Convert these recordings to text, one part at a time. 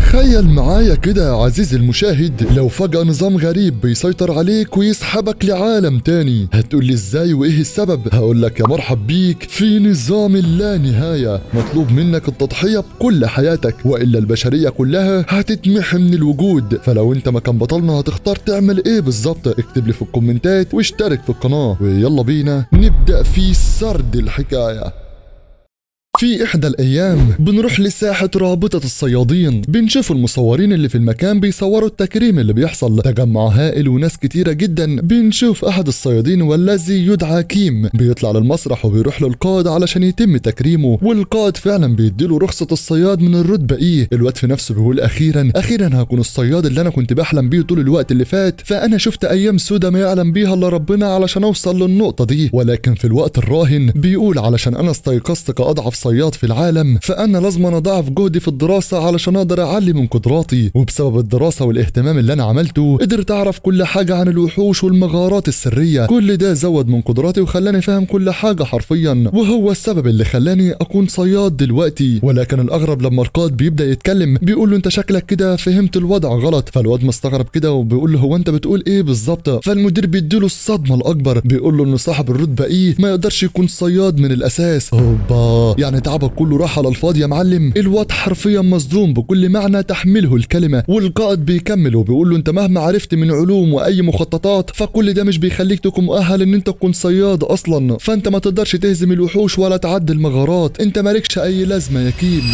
تخيل معايا كده يا عزيزي المشاهد، لو فجأة نظام غريب بيسيطر عليك ويسحبك لعالم تاني. هتقولي ازاي وايه السبب؟ هقولك يا مرحب بيك في نظام اللانهاية. مطلوب منك التضحية بكل حياتك وإلا البشرية كلها هتتمحي من الوجود. فلو انت مكان بطلنا هتختار تعمل ايه بالظبط؟ اكتب لي في الكومنتات واشترك في القناة، ويلا بينا نبدأ في سرد الحكاية. في إحدى الأيام بنروح لساحة رابطة الصيادين، بنشوف المصورين اللي في المكان بيصوروا التكريم اللي بيحصل. تجمع هائل وناس كتيرة جدا. بنشوف أحد الصيادين والذي يدعى كيم بيطلع للمسرح وبيروح للقائد علشان يتم تكريمه، والقائد فعلا بيديله رخصة الصياد من الرتبة إيه. الواد في نفسه بيقول أخيرا هكون الصياد اللي أنا كنت بحلم بيه طول الوقت اللي فات. فأنا شفت أيام سودة ما يعلم بيها إلا ربنا علشان أوصل للنقطة دي. ولكن في الوقت الراهن بيقول علشان أنا استيقظت كأضعف صياد في العالم، فأنا لازم أضاعف جهدي في الدراسة علشان أقدر أعلي من قدراتي. وبسبب الدراسة والاهتمام اللي أنا عملته قدرت أعرف كل حاجة عن الوحوش والمغارات السرية. كل ده زود من قدراتي وخلاني فاهم كل حاجة حرفيا، وهو السبب اللي خلاني أكون صياد دلوقتي. ولكن الأغرب لما القائد بيبدأ يتكلم بيقول له أنت شكلك كده فهمت الوضع غلط. فالواد مستغرب كده وبيقول له هو أنت بتقول إيه بالظبط؟ فالمدير بيديله الصدمة الأكبر، بيقول له إن صاحب الرتبة إيه ما يقدرش يكون صياد من الأساس. هوبا، يعني تعبك كله راح على الفاضي يا معلم. الواد حرفيا مصدوم بكل معنى تحمله الكلمة. والقائد بيكمل وبيقول له انت مهما عرفت من علوم واي مخططات فكل ده مش بيخليك تكون مؤهل ان انت تكون صياد اصلا. فانت ما تقدرش تهزم الوحوش ولا تعدي المغارات، انت مالكش اي لازمة يا كيم.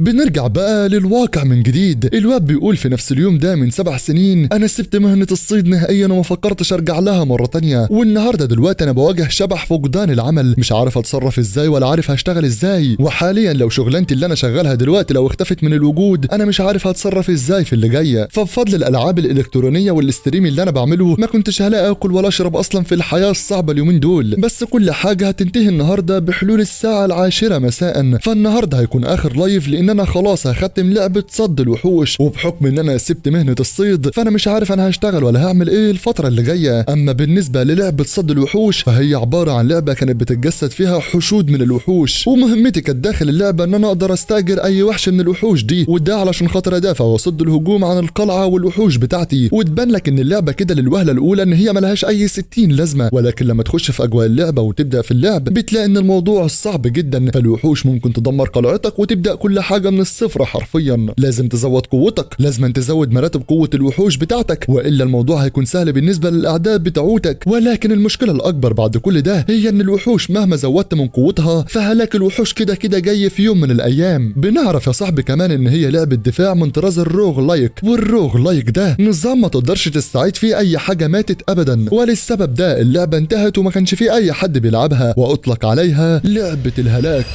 بنرجع بقى للواقع من جديد. الواد بيقول في نفس اليوم ده من 7 سنين انا سبت مهنة الصيد نهائيا وما فكرتش ارجع لها مرة تانية. والنهاردة دلوقتي انا بواجه شبح فقدان العمل، مش عارف اتصرف ازاي ولا عارف هشتغل ازاي. وحاليا لو شغلانتي اللي انا شغالها دلوقتي لو اختفت من الوجود انا مش عارف هتصرف ازاي في اللي جاية. فبفضل الالعاب الالكترونية والاستريم اللي انا بعمله ما كنتش هلاقي اكل ولا اشرب اصلا في الحياة الصعبة اليومين دول. بس كل حاجة هتنتهي النهاردة بحلول الساعة 10 مساء. فالنهاردة هيكون اخر لايف لان انا خلاص هختم لعبة صد الوحوش. وبحكم ان انا سبت مهنة الصيد فانا مش عارف انا هشتغل ولا هعمل ايه الفترة اللي جاية. اما بالنسبة للعبة صد الوحوش فهي عبارة عن لعبة كانت بتتجسد فيها حشود من الوحوش، ومهمتي كانت داخل اللعبة ان انا اقدر استاجر اي وحش من الوحوش دي، وده علشان خاطر ادافع واصد الهجوم عن القلعة والوحوش بتاعتي. وتبان لك ان اللعبة كده للوهلة الاولى ان هي ملهاش اي 60 لازمة، ولكن لما تخش في اجواء اللعبة وتبدأ في اللعب بتلاقي ان الموضوع صعب جدا. فالوحوش ممكن تدمر قلعتك وتبدأ كل حاجة من الصفر حرفيا. لازم تزود قوتك، لازم تزود مراتب قوة الوحوش بتاعتك والا الموضوع هيكون سهل بالنسبة للاعداء بتاعوتك. ولكن المشكلة الاكبر بعد كل ده هي ان الوحوش مهما زودت من قوتها فهلاك الوحوش كده كده جاي في يوم من الايام. بنعرف يا صاحبي كمان ان هي لعبة دفاع من طراز الروغ لايك، والروغ لايك ده نظام ما تقدرش تستعيد فيه اي حاجة ماتت ابدا. وللسبب ده اللعبة انتهت وما كانش فيه اي حد بيلعبها، واطلق عليها لعبة الهلاك.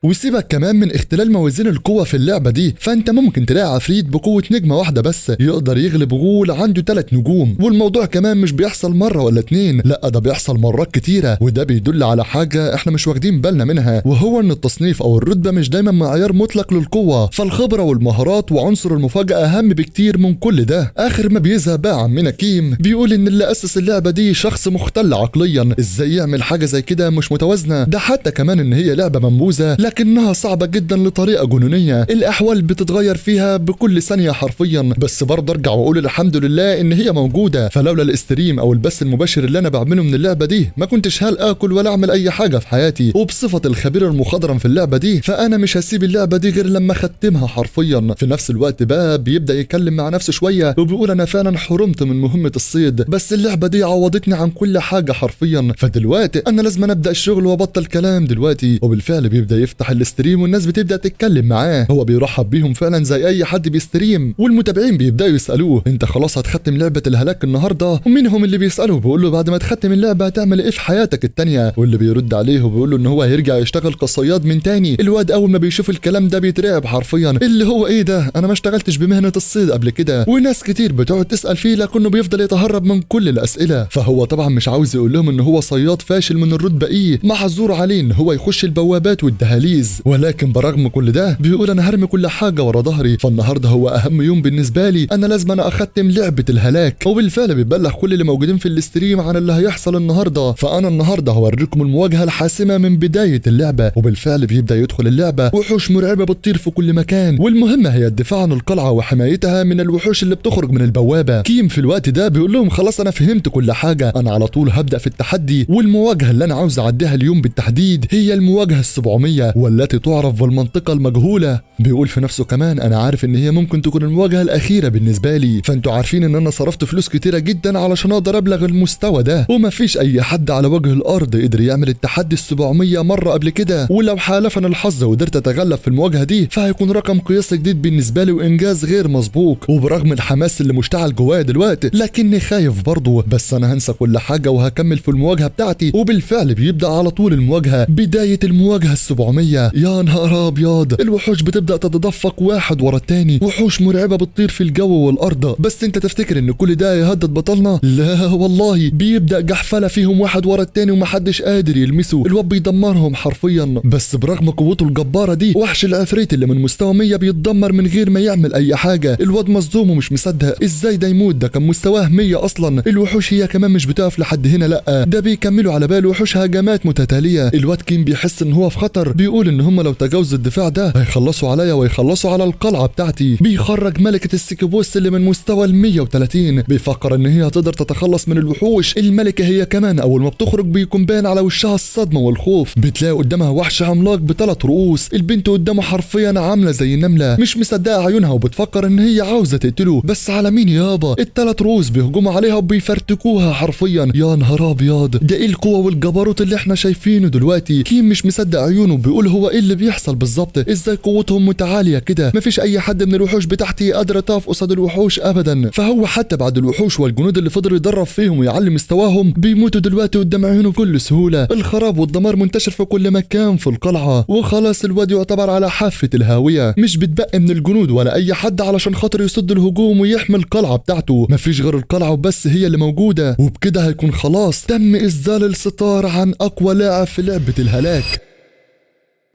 وسيبك كمان من اختلال موازين القوة في اللعبة دي، فانت ممكن تلاقي عفريت بقوة نجمة واحدة بس يقدر يغلب غول عنده 3 نجوم. والموضوع كمان مش بيحصل مرة ولا 2، لا ده بيحصل مرات كتيرة. وده بيدل على حاجة احنا مش واخدين بالنا منها، وهو ان التصنيف او الرتبة مش دايما معيار مطلق للقوة. فالخبرة والمهارات وعنصر المفاجأة اهم بكتير من كل ده. اخر ما بيظهر بقى عمنا كيم بيقول ان اللي اسس اللعبة دي شخص مختل عقليا، ازاي يعمل حاجة زي كده مش متوازنة؟ ده حتى كمان ان هي لعبة منبوذة لكنها صعبة جدا لطريقة جنونية، الأحوال بتتغير فيها بكل ثانية حرفيا. بس برضه ارجع واقول الحمد لله ان هي موجودة. فلولا الاستريم او البث المباشر اللي انا بعمله من اللعبة دي ما كنتش اكل ولا اعمل اي حاجة في حياتي. وبصفة الخبير المخضرم في اللعبة دي فانا مش هسيب اللعبة دي غير لما اختمها حرفيا. في نفس الوقت بقى بيبدأ يتكلم مع نفسه شوية وبيقول انا فعلا حرمت من مهمة الصيد، بس اللعبة دي عوضتني عن كل حاجة حرفيا. فدلوقتي انا لازم ابدأ الشغل وابطل كلام دلوقتي. وبالفعل بيبدأ يفتح الاستريم والناس بتبدأ تتكلم معاه. هو بيرحب بيهم فعلا زي اي حد بيستريم، والمتابعين بيبدأوا يسألوه انت خلاص هتختم لعبة الهلاك النهاردة؟ ومنهم اللي بيسأله بيقول له بعد ما تختم اللعبة هتعمل ايه في حياتك التانية؟ واللي بيرد عليه وبيقول له ان هو هيرجع يشتغل كصياد من تاني. الواد اول ما بيشوف الكلام ده بيترعب حرفيا، اللي هو ايه ده انا ما اشتغلتش بمهنة الصيد قبل كده. وناس كتير بتقعد تسأل فيه لكنه بيفضل يتهرب من كل الأسئلة. فهو طبعا مش عاوز يقول لهم ان هو صياد فاشل من الرتبة ايه، محظور عليه ان هو يخش البوابات والدهاليز التحفيز. ولكن برغم كل ده بيقول انا هرمي كل حاجه ورا ظهري، فالنهارده هو اهم يوم بالنسبه لي، انا لازم انا اختم لعبه الهلاك. وبالفعل بيبلغ كل اللي موجودين في الاستريم عن اللي هيحصل النهارده. فانا النهارده هوريكم المواجهه الحاسمه من بدايه اللعبه. وبالفعل بيبدا يدخل اللعبه، وحوش مرعبه بتطير في كل مكان، والمهمه هي الدفاع عن القلعه وحمايتها من الوحوش اللي بتخرج من البوابه. كيم في الوقت ده بيقول لهم خلاص انا فهمت كل حاجه، انا على طول هبدا في التحدي، والمواجهه اللي انا عاوز اعديها اليوم بالتحديد هي المواجهه ال700 والتي تعرف بالمنطقه المجهوله. بيقول في نفسه كمان انا عارف ان هي ممكن تكون المواجهه الاخيره بالنسبه لي، فانتوا عارفين ان انا صرفت فلوس كتيره جدا علشان اقدر ابلغ المستوى ده، ومفيش اي حد على وجه الارض قدر يعمل التحدي ال700 مره قبل كده، ولو حالفني الحظ وقدرت اتغلب في المواجهه دي فهيكون رقم قياسي جديد بالنسبه لي وانجاز غير مسبوق. وبرغم الحماس اللي مشتعل جوايا دلوقتي لكني خايف برضه، بس انا هنسى كل حاجه وهكمل في المواجهه بتاعتي. وبالفعل بيبدا على طول المواجهه، بدايه المواجهه ال700. يا نهار ابيض، الوحوش بتبدا تتدفق واحد ورا التاني، وحوش مرعبه بتطير في الجو والارض. بس انت تفتكر ان كل ده يهدد بطلنا؟ لا والله، بيبدا جحفله فيهم واحد ورا التاني ومحدش قادر يلمسه، الواد بيدمرهم حرفيا. بس برغم قوته الجباره دي وحش العفريت اللي من مستوى 100 بيتدمر من غير ما يعمل اي حاجه. الواد مصدوم ومش مصدق ازاي ده يموت، ده كان مستواه 100 اصلا. الوحوش هي كمان مش بتقف لحد هنا، لا ده بيكملوا على باله وحوش هجمات متتاليه. الواد كيم بيحس ان هو في خطر، بيقول ان هم لو تجاوزوا الدفاع ده هيخلصوا عليا ويخلصوا على القلعه بتاعتي. بيخرج ملكه السكيبوس اللي من مستوى ال 130، بيفكر ان هي هتقدر تتخلص من الوحوش. الملكه هي كمان اول ما بتخرج بيكون باين على وشها الصدمه والخوف، بتلاقي قدامها وحش عملاق بثلاث رؤوس. البنت قدامه حرفيا عامله زي النمله، مش مصدقه عيونها وبتفكر ان هي عاوزه تقتله. بس على مين يابا؟ الثلاث رؤوس بيهجموا عليها وبيفرتكوها حرفيا. يا نهار ابيض، ده ايه القوه والجبروت اللي احنا شايفينه دلوقتي؟ كيم مش مصدق عيونه، بيقول هو ايه اللي بيحصل بالظبط؟ ازاي قوتهم متعاليه كده؟ مفيش اي حد من الوحوش بتاعتي قادره تقف قصاد الوحوش ابدا. فهو حتى بعد الوحوش والجنود اللي فضل يدرب فيهم ويعلي مستواهم بيموتوا دلوقتي قدام عيونه بكل سهوله. الخراب والدمار منتشر في كل مكان في القلعه، وخلاص الواد يعتبر على حافه الهاويه، مش بتبقى من الجنود ولا اي حد علشان خاطر يصد الهجوم ويحمي القلعه بتاعته. مفيش غير القلعه وبس هي اللي موجوده، وبكده هيكون خلاص تم إسدال الستار عن اقوى لاعب في لعبه الهلاك.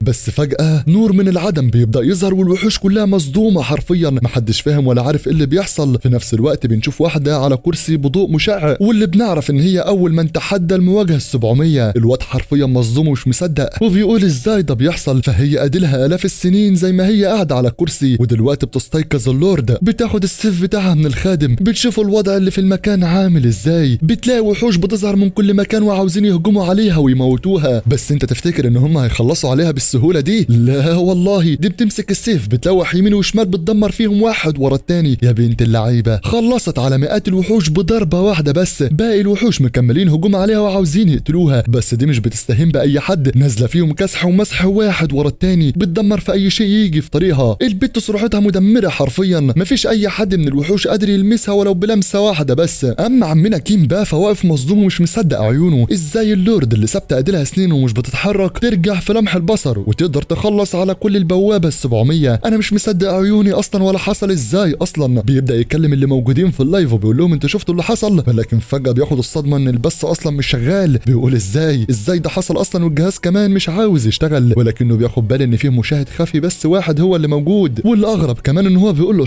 بس فجأة نور من العدم بيبدأ يظهر والوحوش كلها مصدومة حرفيا، محدش فاهم ولا عارف ايه اللي بيحصل. في نفس الوقت بنشوف واحدة على كرسي بضوء مشع، واللي بنعرف ان هي اول من تحدى المواجهة ال700. الواد حرفيا مصدوم ومش مصدق وبيقول ازاي ده بيحصل، فهي اديلها الاف السنين زي ما هي قاعدة على الكرسي، ودلوقتي بتستيقظ اللورد بتاخد السيف بتاعها من الخادم. بتشوفوا الوضع اللي في المكان عامل ازاي، بتلاقي وحوش بتظهر من كل مكان وعاوزين يهجموا عليها ويموتوها. بس انت تفتكر ان هم هيخلصوا عليها بالسهولة دي؟ لا والله، دي بتمسك السيف بتلوح يمين وشمال بتدمر فيهم واحد ورا التاني. يا بنت اللعيبه، خلصت على مئات الوحوش بضربه واحده بس. باقي الوحوش مكملين هجوم عليها وعاوزين يقتلوها، بس دي مش بتستهين باي حد، نازله فيهم كسح ومسح واحد ورا التاني، بتدمر في اي شيء يجي في طريقها. البت صروحتها مدمره حرفيا، مفيش اي حد من الوحوش قادر يلمسها ولو بلمسه واحده بس. اما عمنا كيم بقى فواقف مصدوم ومش مصدق عيونه، ازاي اللورد اللي ثابته اديلها سنين ومش بتتحرك ترجع في لمح البصر وتقدر تخلص على كل البوابه ال700؟ انا مش مصدق عيوني اصلا، ولا حصل ازاي اصلا. بيبدا يكلم اللي موجودين في اللايف وبيقول لهم انتوا شفتوا اللي حصل؟ ولكن فجاه بياخد الصدمه ان البث اصلا مش شغال. بيقول ازاي ده حصل اصلا والجهاز كمان مش عاوز يشتغل. ولكنه بياخد باله ان فيه مشاهد خفي بس واحد هو اللي موجود، والاغرب كمان ان هو بيقول له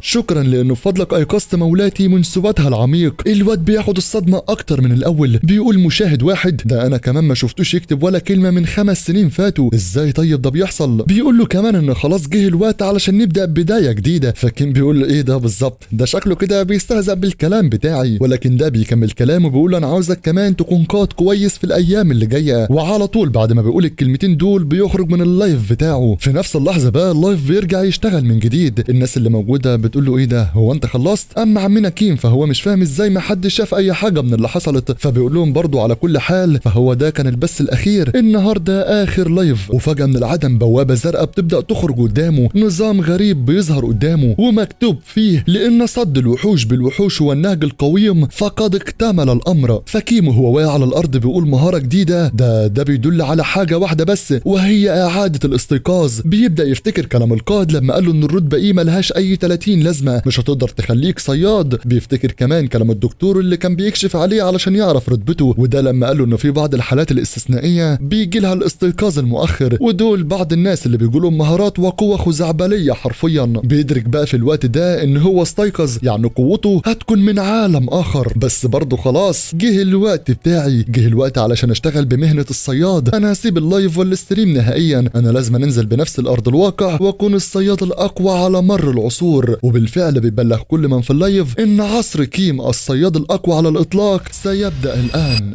شكرا لانه بفضلك ايقظت مولاتي من سباتها العميق. الواد بياخد الصدمه اكتر من الاول، بيقول مشاهد واحد؟ ده انا كمان ما شفتوش يكتب ولا كلمه من 5 سنين فاتوا، ازاي طيب ده بيحصل؟ بيقول له كمان ان خلاص جه الوقت علشان نبدا بدايه جديده. فكين بيقول له ايه ده بالظبط؟ ده شكله كده بيستهزأ بالكلام بتاعي. ولكن ده بيكمل كلامه بيقول له انا عاوزك كمان تكون قائد كويس في الايام اللي جايه. وعلى طول بعد ما بيقول الكلمتين دول بيخرج من اللايف بتاعه. في نفس اللحظه بقى اللايف بيرجع يشتغل من جديد. الناس اللي موجوده بتقول له ايه ده، هو انت خلصت؟ اما عمنا كيم فهو مش فاهم ازاي ما حدش شاف اي حاجه من اللي حصلت، فبيقول لهم برضه على كل حال فهو ده كان البث الاخير، النهارده اخر لايف. وفجاه من العدم بوابه زرقاء بتبدا تخرج قدامه، نظام غريب بيظهر قدامه ومكتوب فيه لان صد الوحوش بالوحوش هو النهج القويم فقد اكتمل الامر. فكيم وهو واقع على الارض بيقول مهاره جديده، ده بيدل على حاجه واحده بس وهي اعاده الاستيقاظ. بيبدا يفتكر كلام القائد لما قال له ان الرتبه ايه ملهاش اي 30 لازمه، مش هتقدر تخليك صياد. بيفتكر كمان كلام الدكتور اللي كان بيكشف عليه علشان يعرف رتبته، وده لما قال له انه في بعض الحالات الاستثنائيه بيجي لها الاستيقاظ المؤخر. المباشر، ودول بعض الناس اللي بيقولوا مهارات وقوة خزعبلية حرفيا. بيدرك بقى في الوقت ده ان هو استيقظ، يعني قوته هتكون من عالم اخر. بس برضه خلاص جه الوقت بتاعي، جه الوقت علشان اشتغل بمهنة الصياد. انا هسيب اللايف والستريم نهائيا، انا لازم انزل بنفس الارض الواقع واكون الصياد الاقوى على مر العصور. وبالفعل بيبلغ كل من في اللايف ان عصر كيم الصياد الاقوى على الاطلاق سيبدأ الان.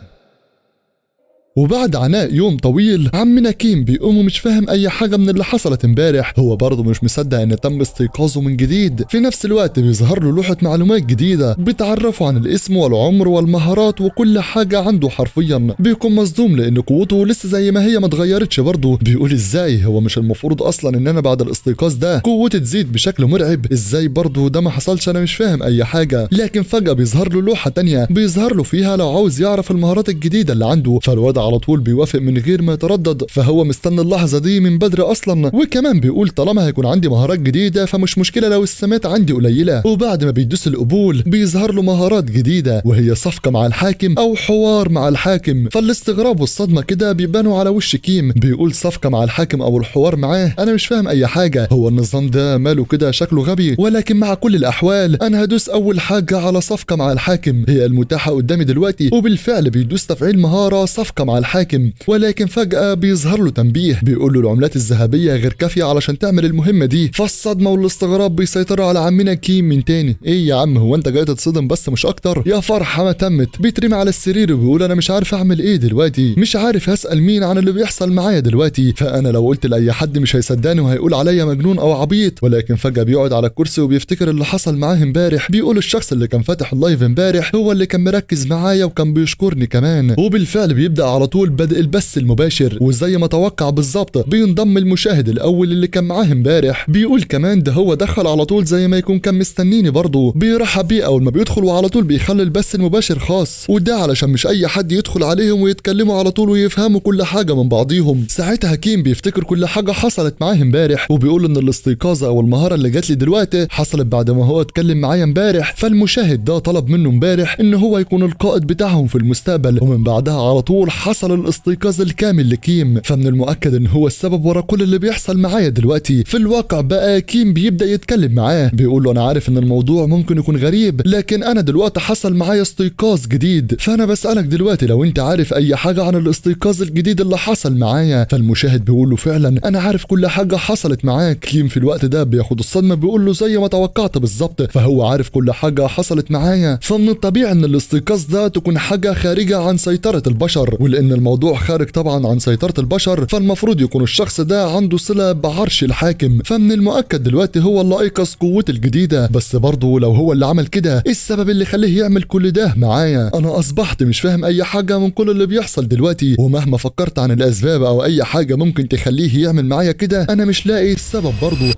وبعد عناء يوم طويل عمنا كيم بيقوم ومش فاهم اي حاجه من اللي حصلت امبارح. هو برضه مش مصدق ان تم استيقاظه من جديد. في نفس الوقت بيظهر له لوحه معلومات جديده بتعرفه عن الاسم والعمر والمهارات وكل حاجه عنده حرفيا. بيكون مصدوم لان قوته لسه زي ما هي ما اتغيرتش برضه. بيقول ازاي هو مش المفروض اصلا ان انا بعد الاستيقاظ ده قوتي تزيد بشكل مرعب؟ ازاي برضه ده ما حصلش؟ انا مش فاهم اي حاجه. لكن فجاه بيظهر له لوحه تانية بيظهر له فيها لو عاوز يعرف المهارات الجديده اللي عنده. فالواد على طول بيوافق من غير ما يتردد، فهو مستني اللحظه دي من بدري اصلا. وكمان بيقول طالما هيكون عندي مهارات جديده فمش مشكله لو السمات عندي قليله. وبعد ما بيدوس القبول بيظهر له مهارات جديده وهي صفقه مع الحاكم او حوار مع الحاكم. فالاستغراب والصدمه كده بيبانوا على وش كيم. بيقول صفقه مع الحاكم او الحوار معاه؟ انا مش فاهم اي حاجه. هو النظام ده ماله كده شكله غبي؟ ولكن مع كل الاحوال انا هدوس اول حاجه على صفقه مع الحاكم هي المتاحه قدامي دلوقتي. وبالفعل بيدوس تفعيل مهاره صفقه مع الحاكم. ولكن فجأة بيظهر له تنبيه بيقول له العملات الذهبية غير كافية علشان تعمل المهمة دي. فالصدمة والاستغراب بيسيطروا على عمنا كيم من تاني. ايه يا عم هو انت جاي تتصدم بس مش اكتر؟ يا فرحة ما تمت. بيترمي على السرير وبيقول انا مش عارف اعمل ايه دلوقتي، مش عارف هسأل مين عن اللي بيحصل معايا دلوقتي. فانا لو قلت لاي حد مش هيصدقني وهيقول عليا مجنون او عبيط. ولكن فجأة بيقعد على الكرسي وبيفتكر اللي حصل معاه امبارح. بيقول الشخص اللي كان فاتح اللايف امبارح هو اللي كان مركز معايا وكان بيشكرني كمان. وبالفعل بيبدأ على طول بدء البث المباشر، وزي ما توقع بالظبط بينضم المشاهد الاول اللي كان معاه امبارح. بيقول كمان ده هو دخل على طول زي ما يكون كان مستنيني برضه. بيرحب بيه اول ما بيدخل وعلى طول بيخلي البث المباشر خاص، وده علشان مش اي حد يدخل عليهم ويتكلموا على طول ويفهموا كل حاجه من بعضيهم. ساعتها كيم بيفتكر كل حاجه حصلت معاه امبارح وبيقول ان الاستيقاظه او المهاره اللي جات لي دلوقتي حصلت بعد ما هو اتكلم معايا امبارح. فالمشاهد ده طلب منه امبارح ان هو يكون القائد بتاعهم في المستقبل، ومن بعدها على طول حصل الاستيقاظ الكامل لكيم. فمن المؤكد ان هو السبب ورا كل اللي بيحصل معايا دلوقتي. في الواقع بقى كيم بيبدا يتكلم معاه بيقول له انا عارف ان الموضوع ممكن يكون غريب، لكن انا دلوقتي حصل معايا استيقاظ جديد. فانا بسالك دلوقتي لو انت عارف اي حاجه عن الاستيقاظ الجديد اللي حصل معايا. فالمشاهد بيقول له فعلا انا عارف كل حاجه حصلت معاك. كيم في الوقت ده بياخد الصدمه بيقول له زي ما توقعت بالظبط، فهو عارف كل حاجه حصلت معايا. فمن الطبيعي ان الاستيقاظ ده تكون حاجه خارجه عن سيطره البشر، ولان الموضوع خارج طبعا عن سيطره البشر فالمفروض يكون الشخص ده عنده صله بعرش الحاكم. فمن المؤكد دلوقتي هو اللي ايقظ قوته الجديده. بس برضه لو هو اللي عمل كده ايه السبب اللي خليه يعمل كل ده معايا؟ انا اصبحت مش فاهم اي حاجه من كل اللي بيحصل دلوقتي، ومهما فكرت عن الاسباب او اي حاجه ممكن تخليه يعمل معايا كده انا مش لاقي السبب برضه.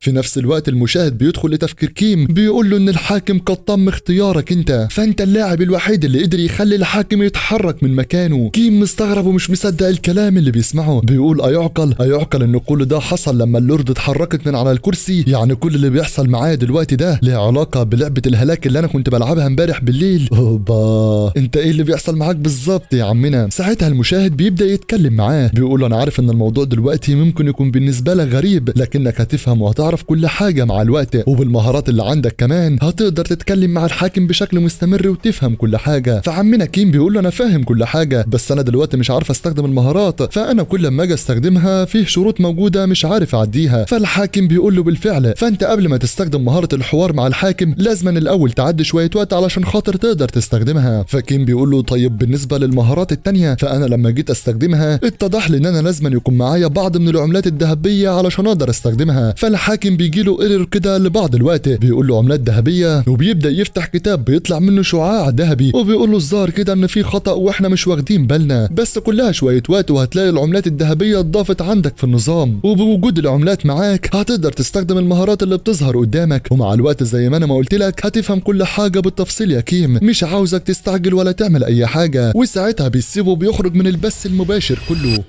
في نفس الوقت المشاهد بيدخل لتفكير كيم بيقول له ان الحاكم قد تم اختيارك انت، فانت اللاعب الوحيد اللي قدر يخلي الحاكم يتحرك من مكانه. كيم مستغرب ومش مصدق الكلام اللي بيسمعه. بيقول ايعقل ان كل ده حصل لما اللورد اتحركت من على الكرسي؟ يعني كل اللي بيحصل معايا دلوقتي ده له علاقه بلعبه الهلاك اللي انا كنت بلعبها امبارح بالليل؟ اوبا انت ايه اللي بيحصل معاك بالظبط يا عمنا؟ ساعتها المشاهد بيبدا يتكلم معاه بيقول له انا عارف ان الموضوع دلوقتي ممكن يكون بالنسبه لك غريب، لكنك هتفهم وهتعرف كل حاجة مع الوقت، وبالمهارات اللي عندك كمان هتقدر تتكلم مع الحاكم بشكل مستمر وتفهم كل حاجة. فعمنا كيم بيقول له انا فاهم كل حاجة بس انا دلوقتي مش عارف استخدم المهارات، فانا كل ما اجي استخدمها فيه شروط موجودة مش عارف اعديها. فالحاكم بيقول له بالفعل فانت قبل ما تستخدم مهارة الحوار مع الحاكم لازما الاول تعدي شوية وقت علشان خاطر تقدر تستخدمها. فكيم بيقول له طيب بالنسبة للمهارات التانية فانا لما جيت استخدمها اتضح لي ان انا لازما يكون معايا بعض من العملات الذهبية علشان اقدر استخدمها. فالحاكم بيجي له ايرور كده لبعض الوقت بيقول له عملات ذهبيه، وبيبدا يفتح كتاب بيطلع منه شعاع ذهبي وبيقول له الظاهر كده ان في خطا واحنا مش واخدين بالنا، بس كلها شويه وقت وهتلاقي العملات الذهبيه اتضافت عندك في النظام، وبوجود العملات معاك هتقدر تستخدم المهارات اللي بتظهر قدامك، ومع الوقت زي ما انا ما قلت لك هتفهم كل حاجه بالتفصيل يا كيم. مش عاوزك تستعجل ولا تعمل اي حاجه. وساعتها بيسيبه وبيخرج من البث المباشر كله.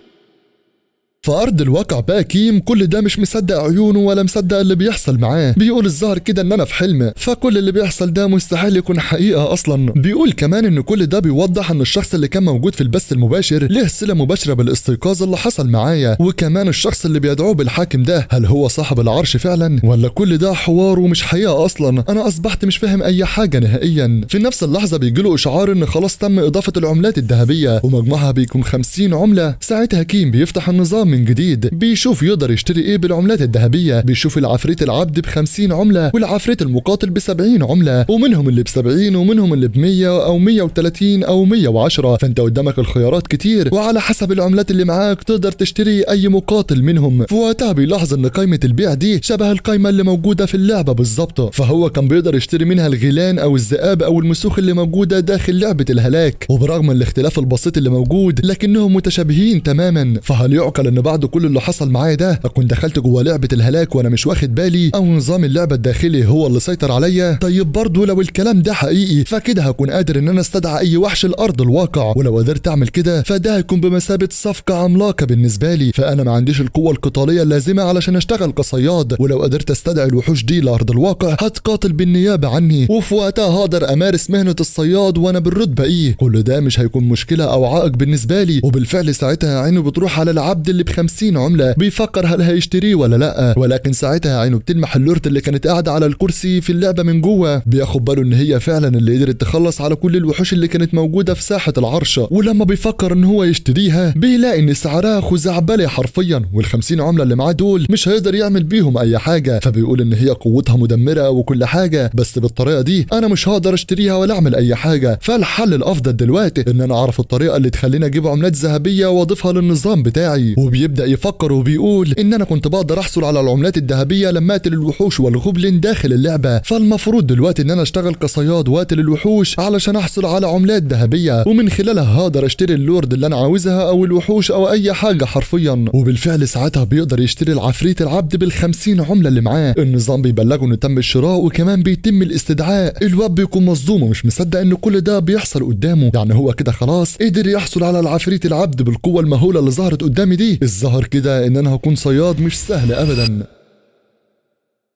في أرض الواقع بقى كيم كل ده مش مصدق عيونه ولا مصدق اللي بيحصل معاه، بيقول الظاهر كده ان انا في حلم، فكل اللي بيحصل ده مستحيل يكون حقيقة اصلا. بيقول كمان ان كل ده بيوضح ان الشخص اللي كان موجود في البث المباشر له صلة مباشرة بالاستيقاظ اللي حصل معايا، وكمان الشخص اللي بيدعوه بالحاكم ده هل هو صاحب العرش فعلا ولا كل ده حوار ومش حقيقة اصلا. انا اصبحت مش فاهم اي حاجة نهائيا. في نفس اللحظة بيجيله اشعار ان خلاص تم اضافة العملات الذهبية ومجموعها بيكون 50 عملة. ساعتها كيم بيفتح النظام من جديد، بيشوف يقدر يشتري ايه بالعملات الذهبية. بيشوف العفريت العبد ب50 عملة والعفريت المقاتل ب70 عملة، ومنهم اللي ب70 ومنهم اللي ب100 او 130 او 110. فانت قدامك الخيارات كتير، وعلى حسب العملات اللي معاك تقدر تشتري اي مقاتل منهم. في وقتها بيلاحظ ان قائمة البيع دي شبه القائمة اللي موجودة في اللعبة بالظبط، فهو كان بيقدر يشتري منها الغيلان او الذئاب او المسوخ اللي موجودة داخل لعبة الهلاك. وبرغم الاختلاف البسيط اللي موجود لكنهم متشابهين تماما. فهل يعقل ان بعد كل اللي حصل معايا ده اكون دخلت جوه لعبة الهلاك وانا مش واخد بالي، او نظام اللعبة الداخلي هو اللي سيطر عليا؟ طيب برضه لو الكلام ده حقيقي فكده هكون قادر ان انا استدعى اي وحش الارض الواقع، ولو قدرت اعمل كده فده هيكون بمثابة صفقة عملاقة بالنسبة لي. فانا ما عنديش القوة القتالية اللازمة علشان اشتغل كصياد، ولو قدرت استدعي الوحوش دي لارض الواقع هتقاتل بالنيابة عني، وفي وقتها هقدر امارس مهنة الصياد وانا بالرتبة ايه. كل ده مش هيكون مشكلة او عائق بالنسبة لي. وبالفعل ساعتها عينه بتروح على العبد اللي ب50 عملة، بيفكر هل هيشتريه ولا لا، ولكن ساعتها عينه بتلمح اللورد اللي كانت قاعدة على الكرسي في اللعبة من جوه. بياخد باله ان هي فعلا اللي قدرت تخلص على كل الوحوش اللي كانت موجودة في ساحة العرش. ولما بيفكر ان هو يشتريها بيلاقي ان سعرها خزعبلي حرفيا، وال50 عملة اللي معاه دول مش هيقدر يعمل بيهم اي حاجة. فبيقول ان هي قوتها مدمرة وكل حاجة، بس بالطريقة دي انا مش هقدر اشتريها ولا اعمل اي حاجة. فالحل الافضل دلوقتي ان انا اعرف الطريقة اللي تخليني اجيب عملات ذهبية واضيفها للنظام بتاعي. وبيبدأ يفكر وبيقول ان انا كنت بقدر احصل على العملات الذهبية لما اقتل الوحوش والغبلين داخل اللعبة، فالمفروض دلوقتي ان انا اشتغل كصياد واقتل الوحوش علشان احصل على عملات ذهبية، ومن خلالها هقدر اشتري اللورد اللي انا عاوزها او الوحوش او اي حاجة حرفيا. وبالفعل ساعتها بيقدر يشتري العفريت العبد بال50 عملة اللي معاه. النظام بيبلغه انه تم الشراء وكمان بيتم الاستدعاء. الواد بيكون مصدوم ومش مصدق ان كل ده بيحصل قدامه، يعني هو كده خلاص قدر يحصل على العفريت العبد بالقوة المهولة اللي ظهرت قدامي دي. الظاهر كده ان انا هكون صياد مش سهل ابدا.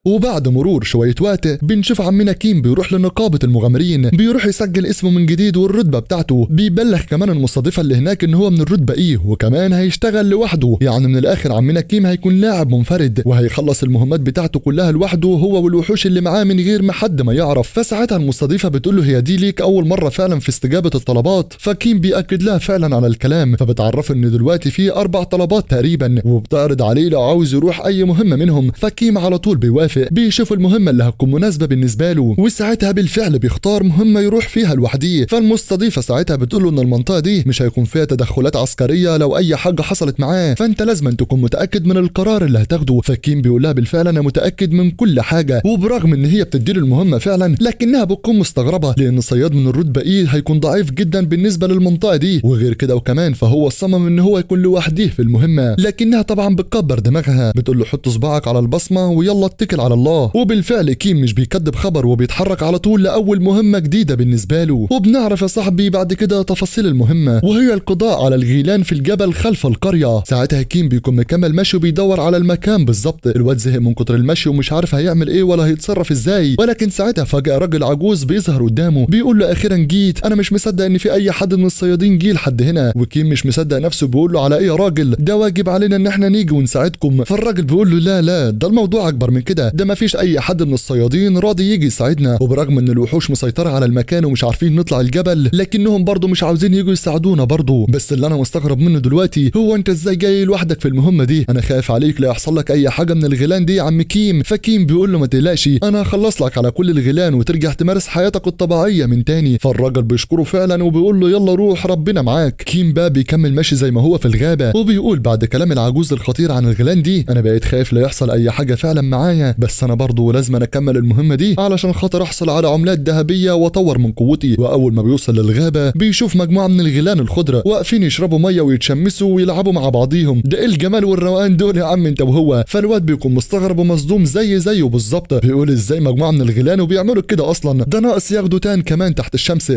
وبعد مرور شوية وقت بنشوف عمنا كيم بيروح لنقابة المغامرين، بيروح يسجل اسمه من جديد والرتبة بتاعته. بيبلغ كمان المستضيفة اللي هناك ان هو من الرتبة ايه، وكمان هيشتغل لوحده. يعني من الاخر عمنا كيم هيكون لاعب منفرد وهيخلص المهمات بتاعته كلها لوحده هو والوحوش اللي معاه من غير ما حد ما يعرف. فساعتها المستضيفة بتقول له هي دي ليك اول مرة فعلا في استجابة الطلبات. فكيم بيأكد لها فعلا على الكلام، فبتعرف ان دلوقتي في 4 طلبات تقريبا، وبتعرض عليه لو عاوز يروح اي مهمة منهم. فكيم على طول بيوافق، بيشوف المهمة اللي هتكون مناسبة بالنسبة له، وساعتها بالفعل بيختار مهمة يروح فيها لوحده. فالمستضيفة ساعتها بتقول له ان المنطقة دي مش هيكون فيها تدخلات عسكرية لو اي حاجة حصلت معاه، فانت لازم تكون متأكد من القرار اللي هتاخده. فكيم بيقول لها بالفعل انا متأكد من كل حاجة. وبرغم ان هي بتديله المهمة فعلا لكنها بتكون مستغربة لان صياد من الرتبة ايه هيكون ضعيف جدا بالنسبة للمنطقة دي. وغير كده وكمان فهو صمم ان هو يكون لوحده في المهمة، لكنها طبعا بتكبر دماغها، بتقول له حط صباعك على البصمة ويلا اتكل على الله. وبالفعل كيم مش بيكذب خبر وبيتحرك على طول لأول مهمة جديدة بالنسبة له. وبنعرف يا صاحبي بعد كده تفاصيل المهمة، وهي القضاء على الغيلان في الجبل خلف القرية. ساعتها كيم بيكون مكمل مشي وبيدور على المكان بالظبط. الواد زهق من كتر المشي ومش عارف هيعمل ايه ولا هيتصرف ازاي، ولكن ساعتها فجأة راجل عجوز بيظهر قدامه بيقول له اخيرا جيت، انا مش مصدق ان في اي حد من الصيادين جه لحد هنا. وكيم مش مصدق نفسه بيقول له على ايه يا راجل، ده واجب علينا ان احنا نيجي ونساعدكم. فالراجل بيقول له لا لا، ده الموضوع اكبر من كده، ده مفيش اي حد من الصيادين راضي يجي يساعدنا، وبرغم ان الوحوش مسيطرة على المكان ومش عارفين نطلع الجبل لكنهم برضه مش عاوزين يجوا يساعدونا برضه. بس اللي انا مستغرب منه دلوقتي هو انت ازاي جاي لوحدك في المهمة دي؟ انا خايف عليك لا يحصل لك اي حاجة من الغيلان دي يا عم كيم. فكيم بيقول له ما تقلقش، انا هخلص لك على كل الغيلان وترجع تمارس حياتك الطبيعية من تاني. فالراجل بيشكره فعلا وبيقول له يلا روح ربنا معاك. كيم بقى بيكمل ماشي زي ما هو في الغابة، وبيقول بعد كلام العجوز الخطير عن الغيلان دي انا بقيت خايف لا يحصل اي حاجة فعلا معايا، بس انا برضه لازم اكمل المهمة دي علشان خاطر احصل على عملات ذهبية واطور من قوتي. واول ما بيوصل للغابة بيشوف مجموعة من الغيلان الخضرة واقفين يشربوا مية ويتشمسوا ويلعبوا مع بعضيهم. ده ايه الجمال والروقان دول يا عم انت وهو؟ فالواد بيكون مستغرب ومصدوم زيه بالظبط، بيقول ازاي مجموعة من الغيلان وبيعملوا كده اصلا، ده ناقص ياخدوا تان كمان تحت الشمس.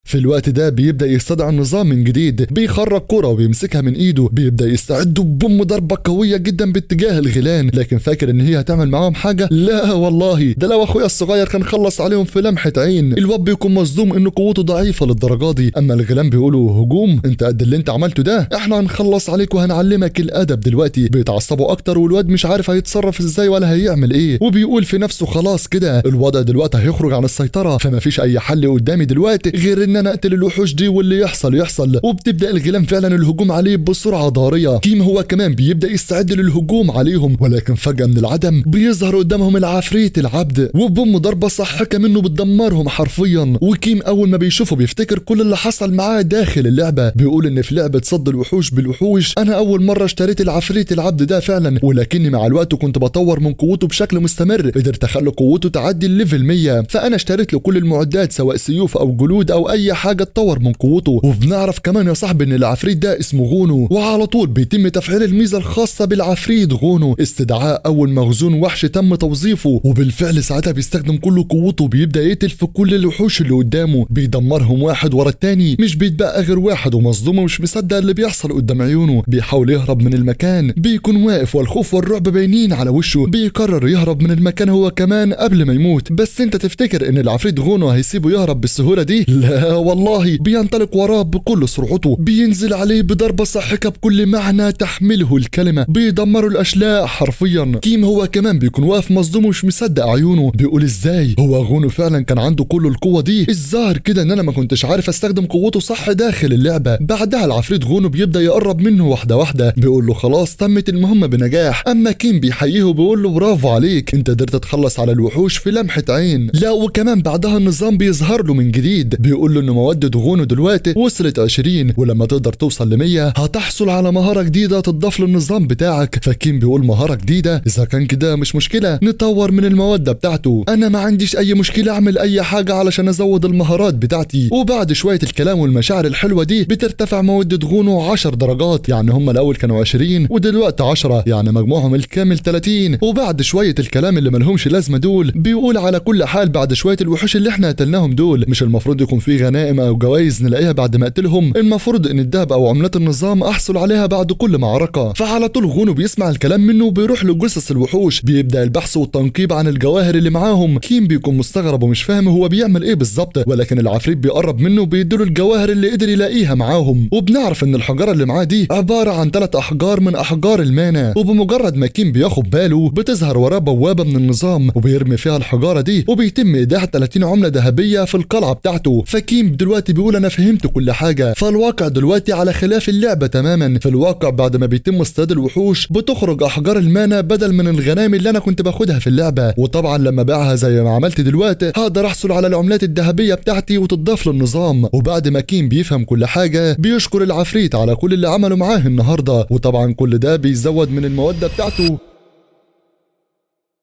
في الوقت ده بيبدأ يستدعي النظام من جديد، بيخرج كرة وبيمسكها من ايده، بيبدأ يستعدوا ببوم ضربة قوية جدا باتجاه الغيلان، لكن فاكر ان هي هتعمل معاهم حاجة. لا والله، ده لو اخويا الصغير كان خلص عليهم في لمحة عين. الواد بيكون مصدوم ان قوته ضعيفة للدرجة دي، اما الغيلان بيقولوا هجوم؟ انت قد اللي انت عملته ده، احنا هنخلص عليك وهنعلمك الادب دلوقتي. بيتعصبوا اكتر والواد مش عارف هيتصرف ازاي ولا هيعمل ايه، وبيقول في نفسه خلاص كده الوضع دلوقتي هيخرج عن السيطرة، فما فيش اي حل قدامي دلوقتي غير ان انا اقتل الوحوش دي واللي يحصل. وبتبدا الغيلان فعلا الهجوم عليه بسرعة ضارية. كيم هو كمان بيبدا يستعد للهجوم عليهم، ولكن فجأة من العدم بيظهر قدامهم العفريت العبد، وبوم ضربة صحكة منه بتدمرهم حرفيا. وكيم اول ما بيشوفه بيفتكر كل اللي حصل معاه داخل اللعبة، بيقول ان في لعبة صد الوحوش بالوحوش انا اول مرة اشتريت العفريت العبد ده فعلا، ولكني مع الوقت كنت بطور من قوته بشكل مستمر، قدرت اخلي قوته تعدي الليفل 100، فانا اشتريت له كل المعدات سواء سيوف او جلود او اي حاجة تطور من قوته. وبنعرف كمان يا صاحبي ان العفريت ده اسمه غونو، وعلى طول بيتم تفعيل الميزة الخاصة بالعفريت غونو، استدعاء اول مخزون وحش تم توظيفه، وبالفعل ساعتها بيستخدم كل قوته، بيبدا يقتل في كل الوحوش اللي قدامه، بيدمرهم واحد ورا التاني، مش بيتبقى غير واحد ومصدوم ومش مصدق اللي بيحصل قدام عيونه. بيحاول يهرب من المكان، بيكون واقف والخوف والرعب باينين على وشه، بيقرر يهرب من المكان هو كمان قبل ما يموت. بس انت تفتكر ان العفريت غونو هيسيبه يهرب بالسهوله دي؟ لا والله، بينطلق وراه بكل سرعته، بينزل عليه بضربه صاحكه بكل معنى تحمله الكلمه، بيدمروا الاشلاء حرفيا. كيم هو كمان بيكون واقف مصدوم ومش مصدق عيونه، بيقول ازاي هو غونو فعلا كان عنده كل القوه دي؟ الظاهر كده ان انا ما كنتش عارف استخدم قوته صح داخل اللعبه. بعدها العفريت غونو بيبدا يقرب منه واحده واحده، بيقول له خلاص تمت المهمه بنجاح. اما كيم بيحييه وبيقول له برافو عليك، انت قدرت تتخلص على الوحوش في لمحه عين. لا وكمان بعدها النظام بيظهر له من جديد، بيقول له ان مواد غونو دلوقتي وصلت 20، ولما تقدر توصل ل 100 هتحصل على مهاره جديده تضاف للنظام بتاعك. فكيم بيقول مهاره جديده؟ اذا كان كده مش مشكله نطور من المواد بتاعته، انا ما عنديش اي مشكله اعمل اي حاجه علشان ازود المهارات بتاعتي. وبعد شويه الكلام والمشاعر الحلوه دي بترتفع مواد غونو 10 درجات، يعني هم الاول كانوا 20 ودلوقتي 10، يعني مجموعهم الكامل 30. وبعد شويه الكلام اللي ملهمش لازمه دول بيقول على كل حال بعد شويه الوحوش اللي احنا قتلناهم دول مش المفروض يكون في غنائم او جوائز نلاقيها بعد ما اقتلهم؟ المفروض ان الذهب او عملات النظام احصل عليها بعد كل معركه. فعلى طول غونو بيسمع الكلام منه وبيروح لجثث الوحوش، بيبدا البحث والتنقيب عن الجواهر اللي معاهم. كيم بيكون مستغرب ومش فاهم هو بيعمل ايه بالظبط، ولكن العفريت بيقرب منه وبيديله الجواهر اللي قدر يلاقيها معاهم. وبنعرف ان الحجاره اللي معاه دي عباره عن 3 احجار من احجار المانا، وبمجرد ما كيم بياخد باله بتظهر وراه بوابه من النظام وبيرمي فيها الحجاره دي، وبيتم ايداع 30 عمله ذهبيه في القلعه بتاعته. فكيم دلوقتي بيقول انا فهمت كل حاجه. فالواقع دلوقتي على خلاف اللعبه تماما. في الواقع بعد ما بيتم اصطياد الوحوش بتخرج احجار المانا بدل من الغنائم اللي انا كنت باخدها في اللعبه، وطبعا لما باعها زي ما عملت دلوقتي هقدر احصل على العملات الذهبيه بتاعتي وتضاف للنظام. وبعد ما كيم بيفهم كل حاجه بيشكر العفريت على كل اللي عمله معاه النهارده، وطبعا كل ده بيزود من الموده بتاعته.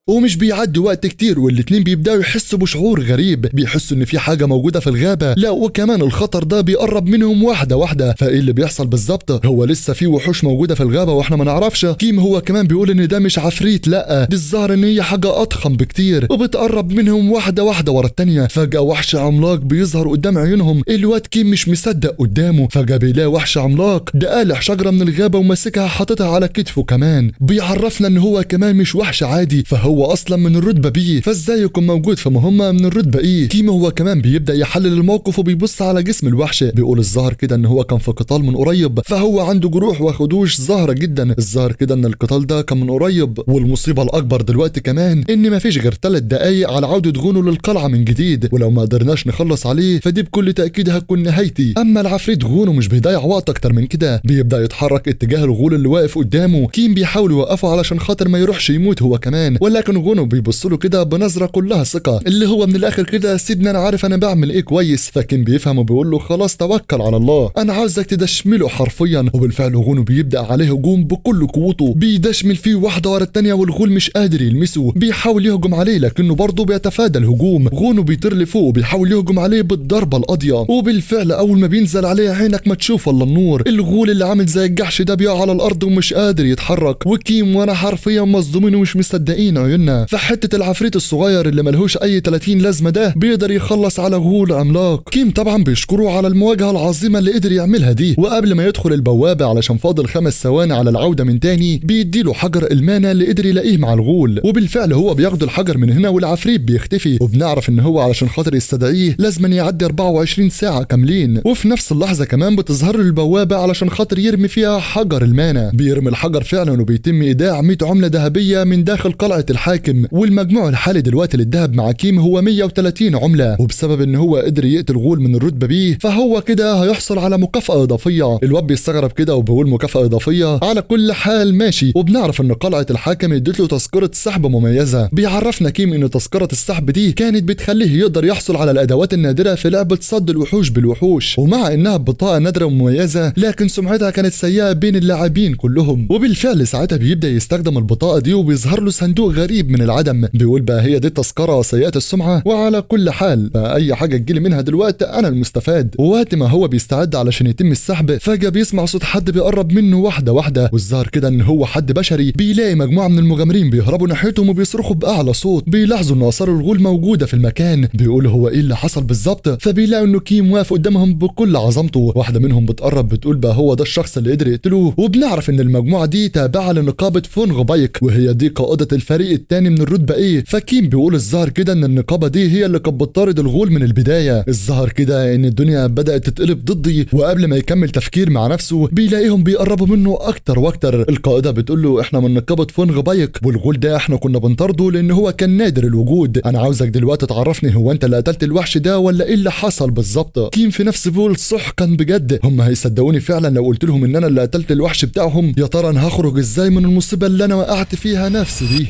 ومش بيعدي وقت كتير والاتنين بيبداوا يحسوا بشعور غريب، بيحسوا ان في حاجه موجوده في الغابه، لا وكمان الخطر ده بيقرب منهم واحده واحده. فايه اللي بيحصل بالظبط؟ هو لسه في وحوش موجوده في الغابه واحنا ما نعرفش؟ كيم هو كمان بيقول ان ده مش عفريت، لا دي الظاهر ان هي حاجه اضخم بكتير وبتقرب منهم واحده واحده ورا التانيه. فجاه وحش عملاق بيظهر قدام عيونهم، الواد كيم مش مصدق قدامه. فجاه بيلاقي وحش عملاق ده قالع شجره من الغابه وماسكها حاططها على كتفه كمان، بيعرفنا ان هو كمان مش وحش عادي، فهو اصلا من الرتبه بي، فازاي يكون موجود في مهمه من الرتبه ايه؟ كيم هو كمان بيبدا يحلل الموقف وبيبص على جسم الوحش، بيقول الظاهر كده ان هو كان في قتال من قريب، فهو عنده جروح وخدوش ظاهره جدا، الظاهر كده ان القتال ده كان من قريب. والمصيبه الاكبر دلوقتي كمان ان مفيش غير 3 دقايق على عوده غونو للقلعه من جديد، ولو ما قدرناش نخلص عليه فدي بكل تاكيد هتكون نهايتي. اما العفريت غونو مش بيضيع وقت اكتر من كده، بيبدا يتحرك اتجاه الغول اللي واقف قدامه. كيم بيحاول يوقفه علشان خاطر ما يروحش يموت هو كمان، ولكن غونو بيبص له كده بنظره كلها ثقه، اللي هو من الاخر كده سيبني انا عارف انا بعمل ايه كويس. فكيم بيفهم وبيقول له خلاص توكل على الله، انا عاوزك تدشمله حرفيا. وبالفعل غونو بيبدا عليه هجوم بكل قوته، بيدشمل فيه واحده ورا الثانيه والغول مش قادر يلمسه، بيحاول يهجم عليه لكنه برضه بيتفادى الهجوم. غونو بيطير لفوق وبيحاول يهجم عليه بالضربه القاضيه، وبالفعل اول ما بينزل عليه عينك ما تشوف الا النور، الغول اللي عامل زي الجحش ده بيقع على الارض ومش قادر يتحرك. وكيم وانا حرفيا مصدومين ومش مصدقين عيوننا. عيوننا، فحته العفريت الصغير اللي ملهوش اي 30 لازمه ده بيقدر يخلص على غول عملاق. كيم طبعا بيشكره على المواجهه العظيمه اللي قدر يعملها دي، وقبل ما يدخل البوابه علشان فاضل 5 ثواني على العوده من تاني بيديله حجر المانا اللي قدر يلاقيه مع الغول، وبالفعل هو بياخد الحجر من هنا والعفريت بيختفي، وبنعرف ان هو علشان خاطر يستدعيه لازم يعدي 24 ساعه كاملين، وفي نفس اللحظه كمان بتظهر له البوابه علشان خاطر يرمي فيها حجر المانا. بيرمي الحجر فعلا وبيتم ايداع 100 عمله ذهبيه من داخل قلعه الحاكم، والمجموع الحالي دلوقتي للذهب مع كيم هو 130 عمله، وبسبب ان هو قدر يقتل غول من الرتبه بيه فهو كده هيحصل على مكافاه اضافيه. الواد بيستغرب كده وبيقول مكافاه اضافيه، على كل حال ماشي. وبنعرف ان قلعه الحاكم ادت له تذكره سحب مميزه. بيعرفنا كيم ان تذكره السحب دي كانت بتخليه يقدر يحصل على الادوات النادره في لعبه صد الوحوش بالوحوش، ومع انها بطاقه نادره ومميزه لكن سمعتها كانت سيئه بين اللاعبين كلهم. وبالفعل ساعتها بيبدا يستخدم البطاقه دي وبيظهر له صندوق غريب من العدم، بيقول بقى هي دي التذكره سيئه السمعه، وعلى كل حال فاي حاجه تجيلي منها دلوقتي انا المستفاد. ووقت ما هو بيستعد علشان يتم السحب فجاه بيسمع صوت حد بيقرب منه واحده واحده، والظاهر كده ان هو حد بشري. بيلاقي مجموعه من المغامرين بيهربوا ناحيتهم وبيصرخوا باعلى صوت، بيلاحظوا ان اثار الغول موجوده في المكان. بيقولوا هو ايه اللي حصل بالظبط، فبيلاقوا انه كيم واقف قدامهم بكل عظمته. واحده منهم بتقرب بتقول بقى هو ده الشخص اللي قدر يقتله. وبنعرف ان المجموعه دي تابعه لنقابه فونغ بايك، وهي دي قائده الفريق الثاني من الرتبه ايه. فكيم بيقول الظاهر كده ان النقابه دي هي اللي كانت بتطارد الغول من البدايه. الظاهر كده ان الدنيا بدات تتقلب ضدي، وقبل ما يكمل تفكير مع نفسه بيلاقيهم بيقربوا منه اكتر واكتر. القائده بتقول له احنا من نقابه فونغ بايك، والغول ده احنا كنا بنطارده لان هو كان نادر الوجود. انا عاوزك دلوقتي تعرفني هو انت اللي قتلت الوحش ده ولا ايه اللي حصل بالظبط. كيم في نفسه بيقول صح كان بجد، هم هيصدقوني فعلا لو قلت لهم ان انا اللي قتلت الوحش بتاعهم؟ يا ترى انا هخرج ازاي من المصيبه اللي انا وقعت فيها نفسي دي؟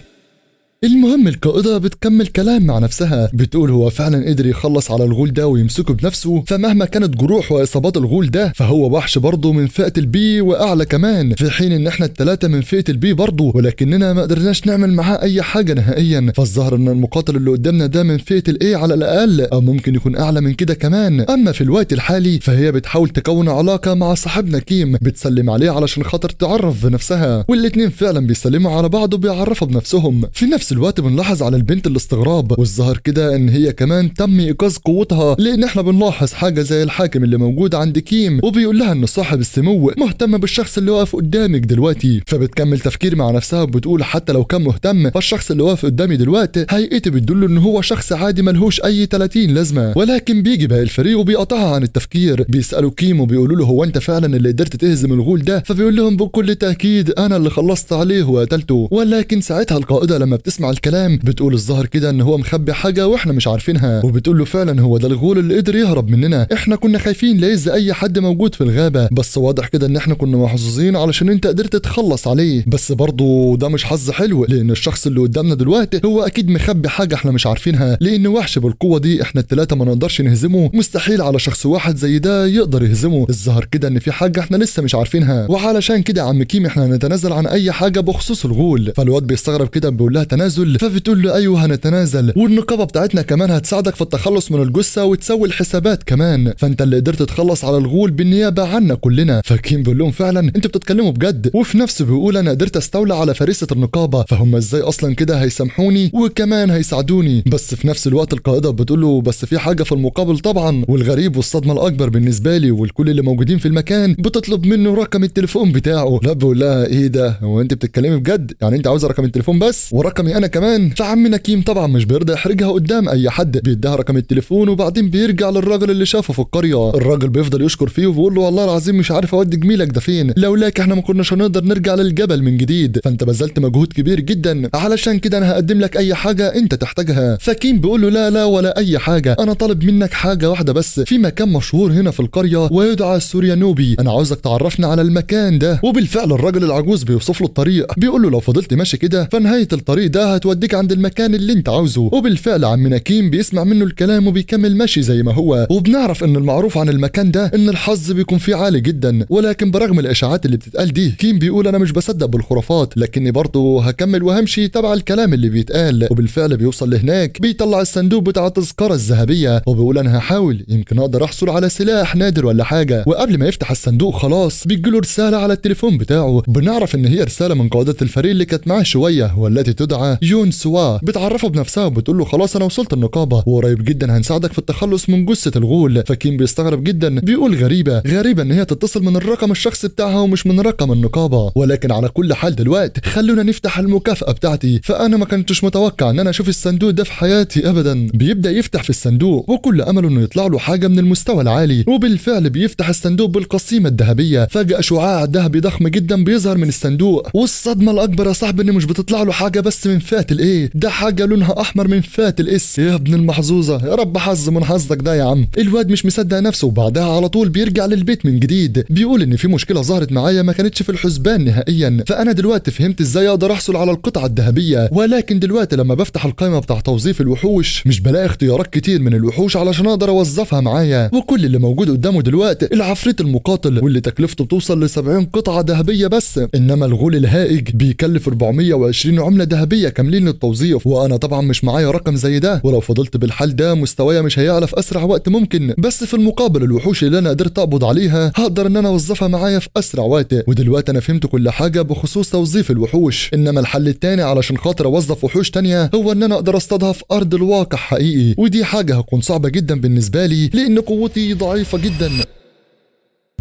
المهم القائدة بتكمل كلام مع نفسها، بتقول هو فعلا قدر يخلص على الغول ده ويمسكه بنفسه، فمهما كانت جروح واصابات الغول ده فهو وحش برضه من فئة البي واعلى كمان، في حين ان احنا الثلاثة من فئة البي برضه، ولكننا ما قدرناش نعمل معاه اي حاجة نهائيا. فالظاهر ان المقاتل اللي قدامنا ده من فئة الاي على الاقل، او ممكن يكون اعلى من كده كمان. اما في الوقت الحالي فهي بتحاول تكون علاقة مع صاحبنا كيم، بتسلم عليه علشان خاطر تعرف بنفسها، والاتنين فعلا بيسلموا على بعض وبيعرفوا بنفسهم. في نفس الوقت بنلاحظ على البنت الاستغراب، والظاهر كده ان هي كمان تم ايقاظ قوتها، لان احنا بنلاحظ حاجه زي الحاكم اللي موجود عند كيم وبيقول لها ان صاحب السمو مهتم بالشخص اللي واقف قدامك دلوقتي. فبتكمل تفكير مع نفسها وبتقول حتى لو كان مهتم فالشخص اللي واقف قدامي دلوقتي هيئته بتدل ان هو شخص عادي ملهوش اي 30 لازمه. ولكن بيجي باقي الفريق وبيقطعها عن التفكير، بيسالوا كيم وبيقولوا له هو انت فعلا اللي قدرت تهزم الغول ده؟ فبيقول لهم بكل تاكيد انا اللي خلصت عليه وقتلته. ولكن ساعتها القائده لما بتسمع الكلام بتقول الظاهر كده ان هو مخبي حاجه واحنا مش عارفينها، وبتقول له فعلا هو ده الغول اللي قدر يهرب مننا، احنا كنا خايفين لا يأذي اي حد موجود في الغابه، بس واضح كده ان احنا كنا محظوظين علشان انت قدرت تتخلص عليه. بس برضه ده مش حظ حلو، لان الشخص اللي قدامنا دلوقتي هو اكيد مخبي حاجه احنا مش عارفينها، لان وحش بالقوه دي احنا الثلاثه ما نقدرش نهزمه، مستحيل على شخص واحد زي ده يقدر يهزمه. الظاهر كده ان في حاجه احنا لسه مش عارفينها، وعلشان كده يا عم كيم احنا هنتنازل عن اي حاجه بخصوص الغول. فالواد بيستغرب كده بيقول لها تنازل؟ فبتقول له ايوه هنتنازل، والنقابه بتاعتنا كمان هتساعدك في التخلص من الجثه وتسوي الحسابات كمان، فانت اللي قدرت تتخلص على الغول بالنيابه عنا كلنا. فكيم بيقول لهم فعلا انتوا بتتكلموا بجد، وفي نفسه بيقول انا قدرت استولى على فريسه النقابه، فهم ازاي اصلا كده هيسامحوني وكمان هيساعدوني؟ بس في نفس الوقت القائده بتقول له بس في حاجه في المقابل طبعا، والغريب والصدمه الاكبر بالنسبه لي والكل اللي موجودين في المكان بتطلب منه رقم التليفون بتاعه. لا بقول لها ايه ده، هو انت بتتكلمي بجد؟ يعني انت عاوزه رقم التليفون بس ورقمي انا كمان؟ فعمنا كيم طبعا مش بيرضى يحرجها قدام اي حد، بيديها رقم التليفون وبعدين بيرجع للراجل اللي شافه في القريه. الراجل بيفضل يشكر فيه وبيقول له والله العظيم مش عارف اودي جميلك ده فين، لولاك احنا ما كناش هنقدر نرجع للجبل من جديد، فانت بذلت مجهود كبير جدا، علشان كده انا هقدم لك اي حاجه انت تحتاجها. فكيم بيقول له لا لا ولا اي حاجه، انا طالب منك حاجه واحده بس، في مكان مشهور هنا في القريه ويدعى السوريانوبي، انا عاوزك تعرفنا على المكان ده. وبالفعل الراجل العجوز بيوصف له الطريق، بيقول له لو فضلت ماشي كده فنهايه الطريق ده هتوديك عند المكان اللي انت عاوزه. وبالفعل عمنا كيم بيسمع منه الكلام وبيكمل ماشي زي ما هو. وبنعرف ان المعروف عن المكان ده ان الحظ بيكون فيه عالي جدا، ولكن برغم الاشاعات اللي بتتقال دي كيم بيقول انا مش بصدق بالخرافات، لكني برضه هكمل وهمشي تبع الكلام اللي بيتقال. وبالفعل بيوصل لهناك، بيطلع الصندوق بتاع التذكره الذهبيه وبيقول انا هحاول يمكن اقدر احصل على سلاح نادر ولا حاجه. وقبل ما يفتح الصندوق خلاص بيجيله رساله على التليفون بتاعه، بنعرف ان هي رساله من قائده الفريق اللي كانت معاه شويه والتي تدعى اسمها يون سوا، بتعرفه بنفسها وبتقول له خلاص انا وصلت النقابه وقريب جدا هنساعدك في التخلص من جثه الغول. فكيم بيستغرب جدا، بيقول غريبه ان هي تتصل من الرقم الشخصي بتاعها ومش من رقم النقابه. ولكن على كل حال دلوقتي خلونا نفتح المكافاه بتاعتي، فانا ما كنتش متوقع ان انا اشوف الصندوق ده في حياتي ابدا. بيبدا يفتح في الصندوق وكل امله انه يطلع له حاجه من المستوى العالي، وبالفعل بيفتح الصندوق بالقصيمه الذهبيه. فجاه شعاع ذهبي ضخم جدا بيظهر من الصندوق، والصدمه الاكبر يا صاحبي ان مش بتطلع له حاجه بس من فات الايه، ده حاجه لونها احمر من فات الاس. يا ابن المحظوظه، يا رب حظ من حظك ده يا عم. الواد مش مصدق نفسه، وبعدها على طول بيرجع للبيت من جديد. بيقول ان في مشكله ظهرت معايا ما كانتش في الحسبان نهائيا، فانا دلوقتي فهمت ازاي اقدر احصل على القطعه الذهبيه. ولكن دلوقتي لما بفتح القائمه بتاع توظيف الوحوش مش بلاقي اختيارات كتير من الوحوش علشان اقدر اوظفها معايا، وكل اللي موجود قدامه دلوقتي العفريت المقاتل واللي تكلفته بتوصل ل 70 قطعه ذهبيه بس، انما الغول الهائج بيكلف 420 عمله ذهبيه كاملين للتوظيف، وانا طبعا مش معايا رقم زي ده، ولو فضلت بالحال ده مستوايا مش هيعلى في اسرع وقت ممكن. بس في المقابل الوحوش اللي انا قدرت اقبض عليها هقدر ان انا اوظفها معايا في اسرع وقت. ودلوقتي انا فهمت كل حاجه بخصوص توظيف الوحوش، انما الحل التاني علشان خاطر اوظف وحوش تانية هو ان انا اقدر اصطادها في ارض الواقع حقيقي، ودي حاجه هتكون صعبه جدا بالنسبه لي لان قوتي ضعيفه جدا.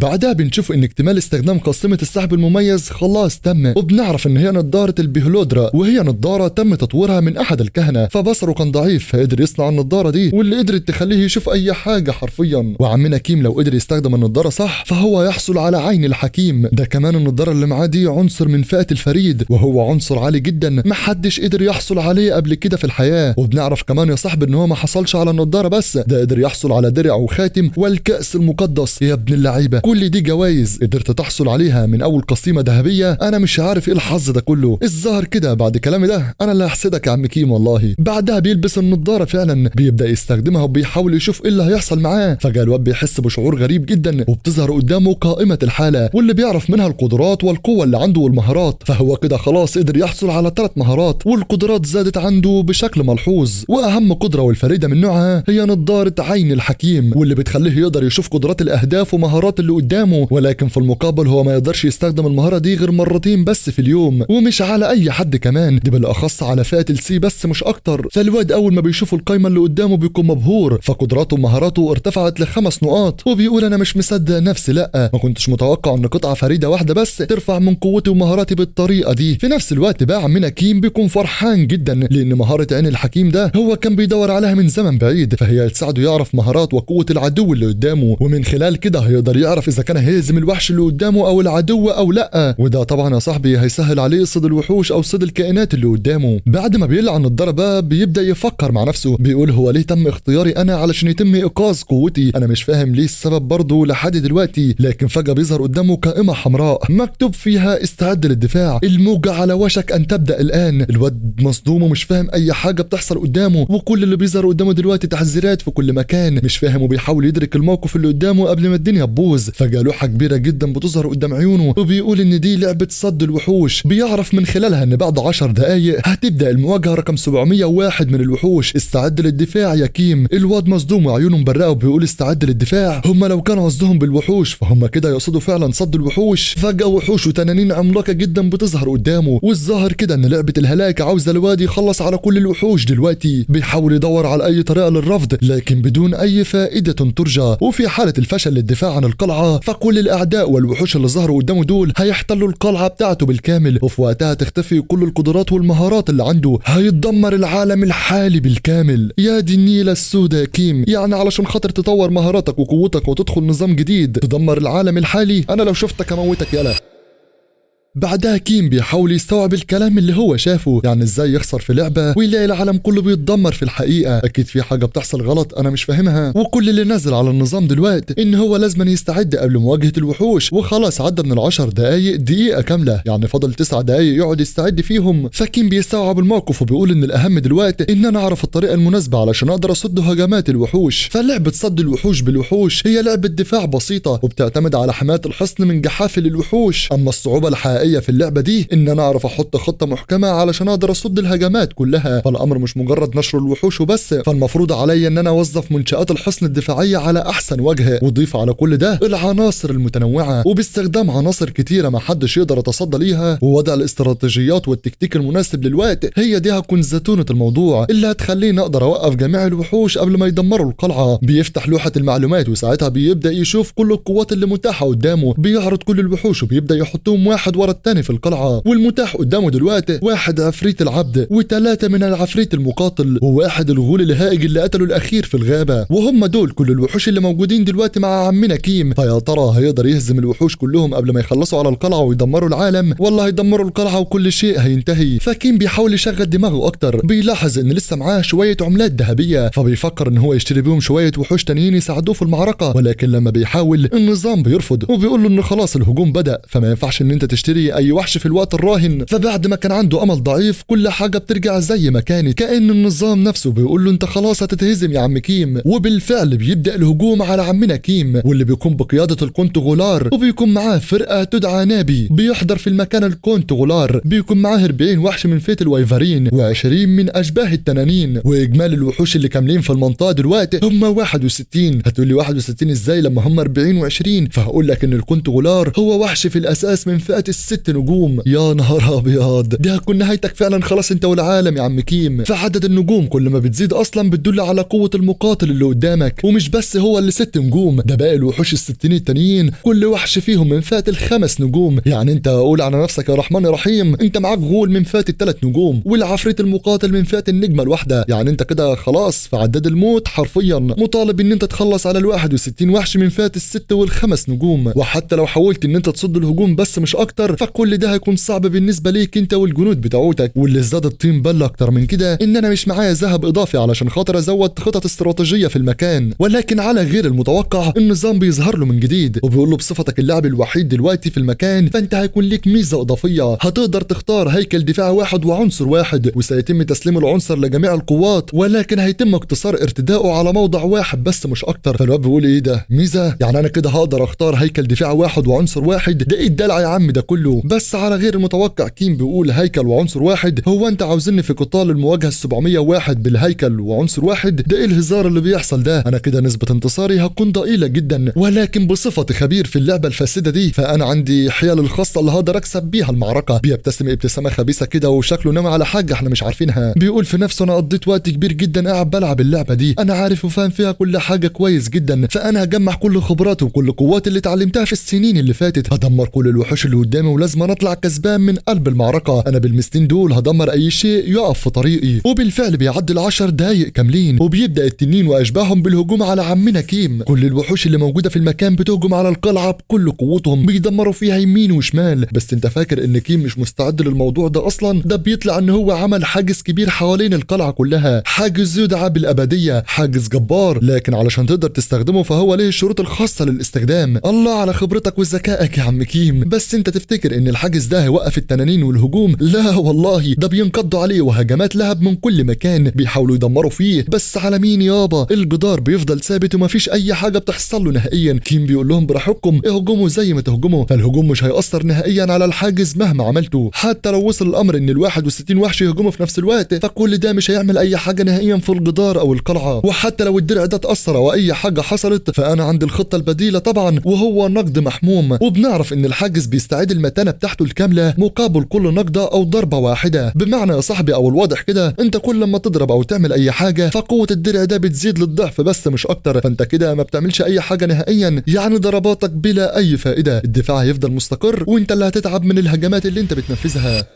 بعدها بنشوف ان اكتمال استخدام قسيمة السحب المميز خلاص تم، وبنعرف ان هي نظارة البيهلودرا، وهي نظارة تم تطويرها من احد الكهنة، فبصره كان ضعيف فقدر يصنع النظارة دي واللي قدرت تخليه يشوف اي حاجة حرفيا. وعمنا كيم لو قدر يستخدم النظارة صح فهو يحصل على عين الحكيم. ده كمان النظارة اللي معاه دي عنصر من فئة الفريد، وهو عنصر عالي جدا محدش قدر يحصل عليه قبل كده في الحياة. وبنعرف كمان يا صاحبي ان هو ما حصلش على النظارة بس، ده قدر يحصل على درع وخاتم والكأس المقدس. يا ابن اللعيبة، كل دي جوائز قدرت تحصل عليها من اول قسيمه ذهبيه. انا مش عارف ايه الحظ ده كله. الظاهر كده بعد كلامي ده انا اللي هحسدك يا عم كيم والله. بعدها بيلبس النضاره فعلا، بيبدا يستخدمها وبيحاول يشوف ايه اللي هيحصل معاه. فجاه الواد بيحس بشعور غريب جدا وبتظهر قدامه قائمه الحاله واللي بيعرف منها القدرات والقوه اللي عنده والمهارات. فهو كده خلاص قدر يحصل على 3 مهارات، والقدرات زادت عنده بشكل ملحوظ. واهم قدره والفريده من نوعها هي نضاره عين الحكيم، واللي بتخليه يقدر يشوف قدرات الاهداف ومهارات اللي قدامه. ولكن في المقابل هو ما يقدرش يستخدم المهارة دي غير مرتين بس في اليوم، ومش على اي حد كمان، دي بالاخص على فئة السي بس مش اكتر. فالواد اول ما بيشوف القايمة اللي قدامه بيكون مبهور، فقدراته ومهاراته ارتفعت ل5 نقاط، وبيقول انا مش مصدق نفسي، لا ما كنتش متوقع ان قطعة فريدة واحدة بس ترفع من قوتي ومهاراتي بالطريقة دي. في نفس الوقت بقى عمنا كيم بيكون فرحان جدا لان مهارة عين الحكيم ده هو كان بيدور عليها من زمن بعيد، فهي تساعده يعرف مهارات وقوة العدو اللي قدامه، ومن خلال كده هيقدر يعرف اذا كان هيهزم الوحش اللي قدامه او العدو او لا. وده طبعا يا صاحبي هيسهل عليه صيد الوحوش او صيد الكائنات اللي قدامه. بعد ما بيلعن الضربة بيبدا يفكر مع نفسه، بيقول هو ليه تم اختياري انا علشان يتم ايقاظ قوتي؟ انا مش فاهم ليه السبب برضه لحد دلوقتي. لكن فجأة بيظهر قدامه قائمة حمراء مكتوب فيها استعد للدفاع، الموجة على وشك ان تبدا الان. الواد مصدوم ومش فاهم اي حاجة بتحصل قدامه، وكل اللي بيظهر قدامه دلوقتي تحذيرات في كل مكان، مش فاهم وبيحاول يدرك الموقف اللي قدامه قبل ما الدنيا تبوظ. فجأة لوحة كبيرة جدا بتظهر قدام عيونه وبيقول ان دي لعبة صد الوحوش، بيعرف من خلالها ان بعد 10 دقايق هتبدأ المواجهة رقم 701 من الوحوش. استعد للدفاع يا كيم. الواد مصدوم وعيونه مبرقة وبيقول استعد للدفاع. هم لو كانوا قصدهم بالوحوش فهم كده يقصدوا فعلا صد الوحوش. فجأة وحوش وتنانين عملاقة جدا بتظهر قدامه، والظاهر كده ان لعبة الهلاك عاوزة الواد يخلص على كل الوحوش دلوقتي. بيحاول يدور على اي طريقة للرفض لكن بدون اي فائدة ترجى، وفي حالة الفشل للدفاع عن القلعة فكل الاعداء والوحوش اللي ظهروا قدامه دول هيحتلوا القلعة بتاعته بالكامل، وفي وقتها تختفي كل القدرات والمهارات اللي عنده، هيتدمر العالم الحالي بالكامل. يا دي النيلة السوداء يا كيم، يعني علشان خاطر تطور مهاراتك وقوتك وتدخل نظام جديد تدمر العالم الحالي؟ انا لو شفتك اموتك يلا. بعدها كيم بيحاول يستوعب الكلام اللي هو شافه، يعني ازاي يخسر في لعبة ويلاقي العالم كله بيتدمر في الحقيقة؟ اكيد في حاجة بتحصل غلط انا مش فاهمها. وكل اللي نازل على النظام دلوقتي ان هو لازم يستعد قبل مواجهة الوحوش، وخلاص عدى من 10 دقايق دقيقة كاملة، يعني فضل 9 دقايق يقعد يستعد فيهم. فكيم بيستوعب الموقف وبيقول ان الاهم دلوقتي ان انا اعرف الطريقة المناسبة علشان اقدر اصد هجمات الوحوش. فلعبة صد الوحوش بالوحوش هي لعبة دفاع بسيطة وبتعتمد على حماية الحصن من جحافل الوحوش، اما الصعوبة الحقيقية النهائيه في اللعبه دي ان انا اعرف احط خطه محكمه علشان اقدر اصد الهجمات كلها، فالامر مش مجرد نشر الوحوش وبس، فالمفروض عليا ان انا اوظف منشات الحصن الدفاعيه على احسن وجه، واضيف على كل ده العناصر المتنوعه وباستخدام عناصر كتيره ما حدش يقدر يتصدى ليها، ووضع الاستراتيجيات والتكتيك المناسب للوقت. هي دي هتكون زتونه الموضوع اللي هتخليني اقدر اوقف جميع الوحوش قبل ما يدمروا القلعه. بيفتح لوحه المعلومات وساعتها بيبدا يشوف كل القوات اللي متاحه قدامه، بيعرض كل الوحوش وبيبدا يحطهم واحد ورا الثاني في القلعه، والمتاح قدامه دلوقتي واحد عفريت العبد، وثلاثه من العفريت المقاتل، وواحد الغول الهائج اللي قتله الاخير في الغابه، وهم دول كل الوحوش اللي موجودين دلوقتي مع عمنا كيم. فيا ترى هيقدر يهزم الوحوش كلهم قبل ما يخلصوا على القلعه ويدمروا العالم، ولا هيدمروا القلعه وكل شيء هينتهي؟ فكيم بيحاول يشغل دماغه اكتر، بيلاحظ ان لسه معاه شويه عملات ذهبيه، فبيفكر ان هو يشتري بيهم شويه وحوش تانيين يساعدوه في المعركه، ولكن لما بيحاول النظام بيرفض وبيقول له ان خلاص الهجوم بدا، فما ينفعش ان انت تشتري اي وحش في الوقت الراهن. فبعد ما كان عنده امل ضعيف كل حاجه بترجع زي ما كانت، كأن النظام نفسه بيقول له انت خلاص هتتهزم يا عم كيم. وبالفعل بيبدا الهجوم على عمنا كيم، واللي بيكون بقياده الكونت غولار، وبيكون معاه فرقه تدعى نابي. بيحضر في المكان الكونت غولار، بيكون معاه 40 وحش من فيت الوايفرين و20 من اشباه التنانين، واجمالي الوحوش اللي كاملين في المنطقه دلوقتي هم 61. هتقول لي 61 ازاي لما هم 40 و20؟ فهقول لك ان الكونت غولار هو وحش في الاساس من فئه ال6 نجوم. يا نهار ابيض، دي هتكون نهايتك فعلا خلاص انت والعالم يا عم كيم. فعدد النجوم كل ما بتزيد اصلا بتدل على قوه المقاتل اللي قدامك، ومش بس هو اللي 6 نجوم، ده باقي الوحوش ال60 التانيين كل وحش فيهم من فئه ال5 نجوم. يعني انت قول على نفسك يا رحمن رحيم انت معاك غول من فئه ال3 نجوم، والعفريت المقاتل من فئه النجمه الواحده. يعني انت كده خلاص في عداد الموت حرفيا مطالب ان انت تخلص على ال61 وحش من فئه ال6 وال5 نجوم. وحتى لو حاولت ان انت تصد الهجوم بس مش اكتر، فكل ده هيكون صعب بالنسبه ليك انت والجنود بتاعتك. واللي زاد الطين بله اكتر من كده ان انا مش معايا ذهب اضافي علشان خاطر ازود خطط استراتيجيه في المكان. ولكن على غير المتوقع النظام بيظهر له من جديد وبيقول له بصفتك اللاعب الوحيد دلوقتي في المكان فانت هيكون ليك ميزه اضافيه، هتقدر تختار هيكل دفاع واحد وعنصر واحد، وسيتم تسليم العنصر لجميع القوات، ولكن هيتم اختصار ارتدائه على موضع واحد بس مش اكتر. فالواد بيقول ايه ده ميزه؟ يعني انا كده هقدر اختار هيكل دفاع واحد وعنصر واحد؟ ده ايه الدلع يا عم ده كله؟ بس على غير المتوقع كيم بيقول هيكل وعنصر واحد؟ هو انت عاوزني في قتال المواجهه ال701 بالهيكل وعنصر واحد؟ ده ايه الهزار اللي بيحصل ده؟ انا كده نسبه انتصاري هتكون ضئيله جدا، ولكن بصفتي خبير في اللعبه الفاسده دي فانا عندي حيل الخاصه اللي هقدر اكسب بيها المعركه. بيبتسم ابتسامه خبيثه كده وشكله ناوي على حاجه احنا مش عارفينها. بيقول في نفسه انا قضيت وقت كبير جدا قاعد بلعب اللعبه دي، انا عارف وفاهم فيها كل حاجه كويس جدا، فانا هجمع كل خبراتي وكل قواتي اللي اتعلمتها في السنين اللي فاتت، هدمر كل الوحوش اللي قدامي ولازم اطلع كسبان من قلب المعركه. انا بالمستين دول هدمر اي شيء يقف في طريقي. وبالفعل بيعدي ال10 دقايق كاملين وبيبدا التنين واشباههم بالهجوم على عمنا كيم. كل الوحوش اللي موجوده في المكان بتهجم على القلعه بكل قوتهم، بيدمروا فيها يمين وشمال. بس انت فاكر ان كيم مش مستعد للموضوع ده اصلا؟ ده بيطلع ان هو عمل حاجز كبير حوالين القلعه كلها، حاجز يدعى بالابديه، حاجز جبار، لكن علشان تقدر تستخدمه فهو ليه الشروط الخاصه للاستخدام. الله على خبرتك وذكائك يا عم كيم. بس انت تفتكر ان الحاجز ده هيوقف التنانين والهجوم؟ لا والله، ده بينقضوا عليه وهجمات لهب من كل مكان بيحاولوا يدمروا فيه. بس على مين يابا؟ الجدار بيفضل ثابت ومفيش اي حاجه بتحصل له نهائيا. كيم بيقول لهم براحتكم اهجموا زي ما تهجموا، فالهجوم مش هيأثر نهائيا على الحاجز مهما عملته. حتى لو وصل الامر ان ال61 وحش يهجموا في نفس الوقت فكل ده مش هيعمل اي حاجه نهائيا في الجدار او القلعه. وحتى لو الدرع ده اتأثر او اي حاجه حصلت فانا عندي الخطه البديله طبعا، وهو نقد محموم. وبنعرف ان الحاجز بيستعيد المتانه بتاعته الكامله مقابل كل نقده او ضربه واحده. بمعنى يا صاحبي او الواضح كده انت كل ما تضرب او تعمل اي حاجه فقوه الدرع ده بتزيد للضعف بس مش اكتر، فانت كده ما بتعملش اي حاجه نهائيا، يعني ضرباتك بلا اي فائده. الدفاع هيفضل مستقر وانت اللي هتتعب من الهجمات اللي انت بتنفذها.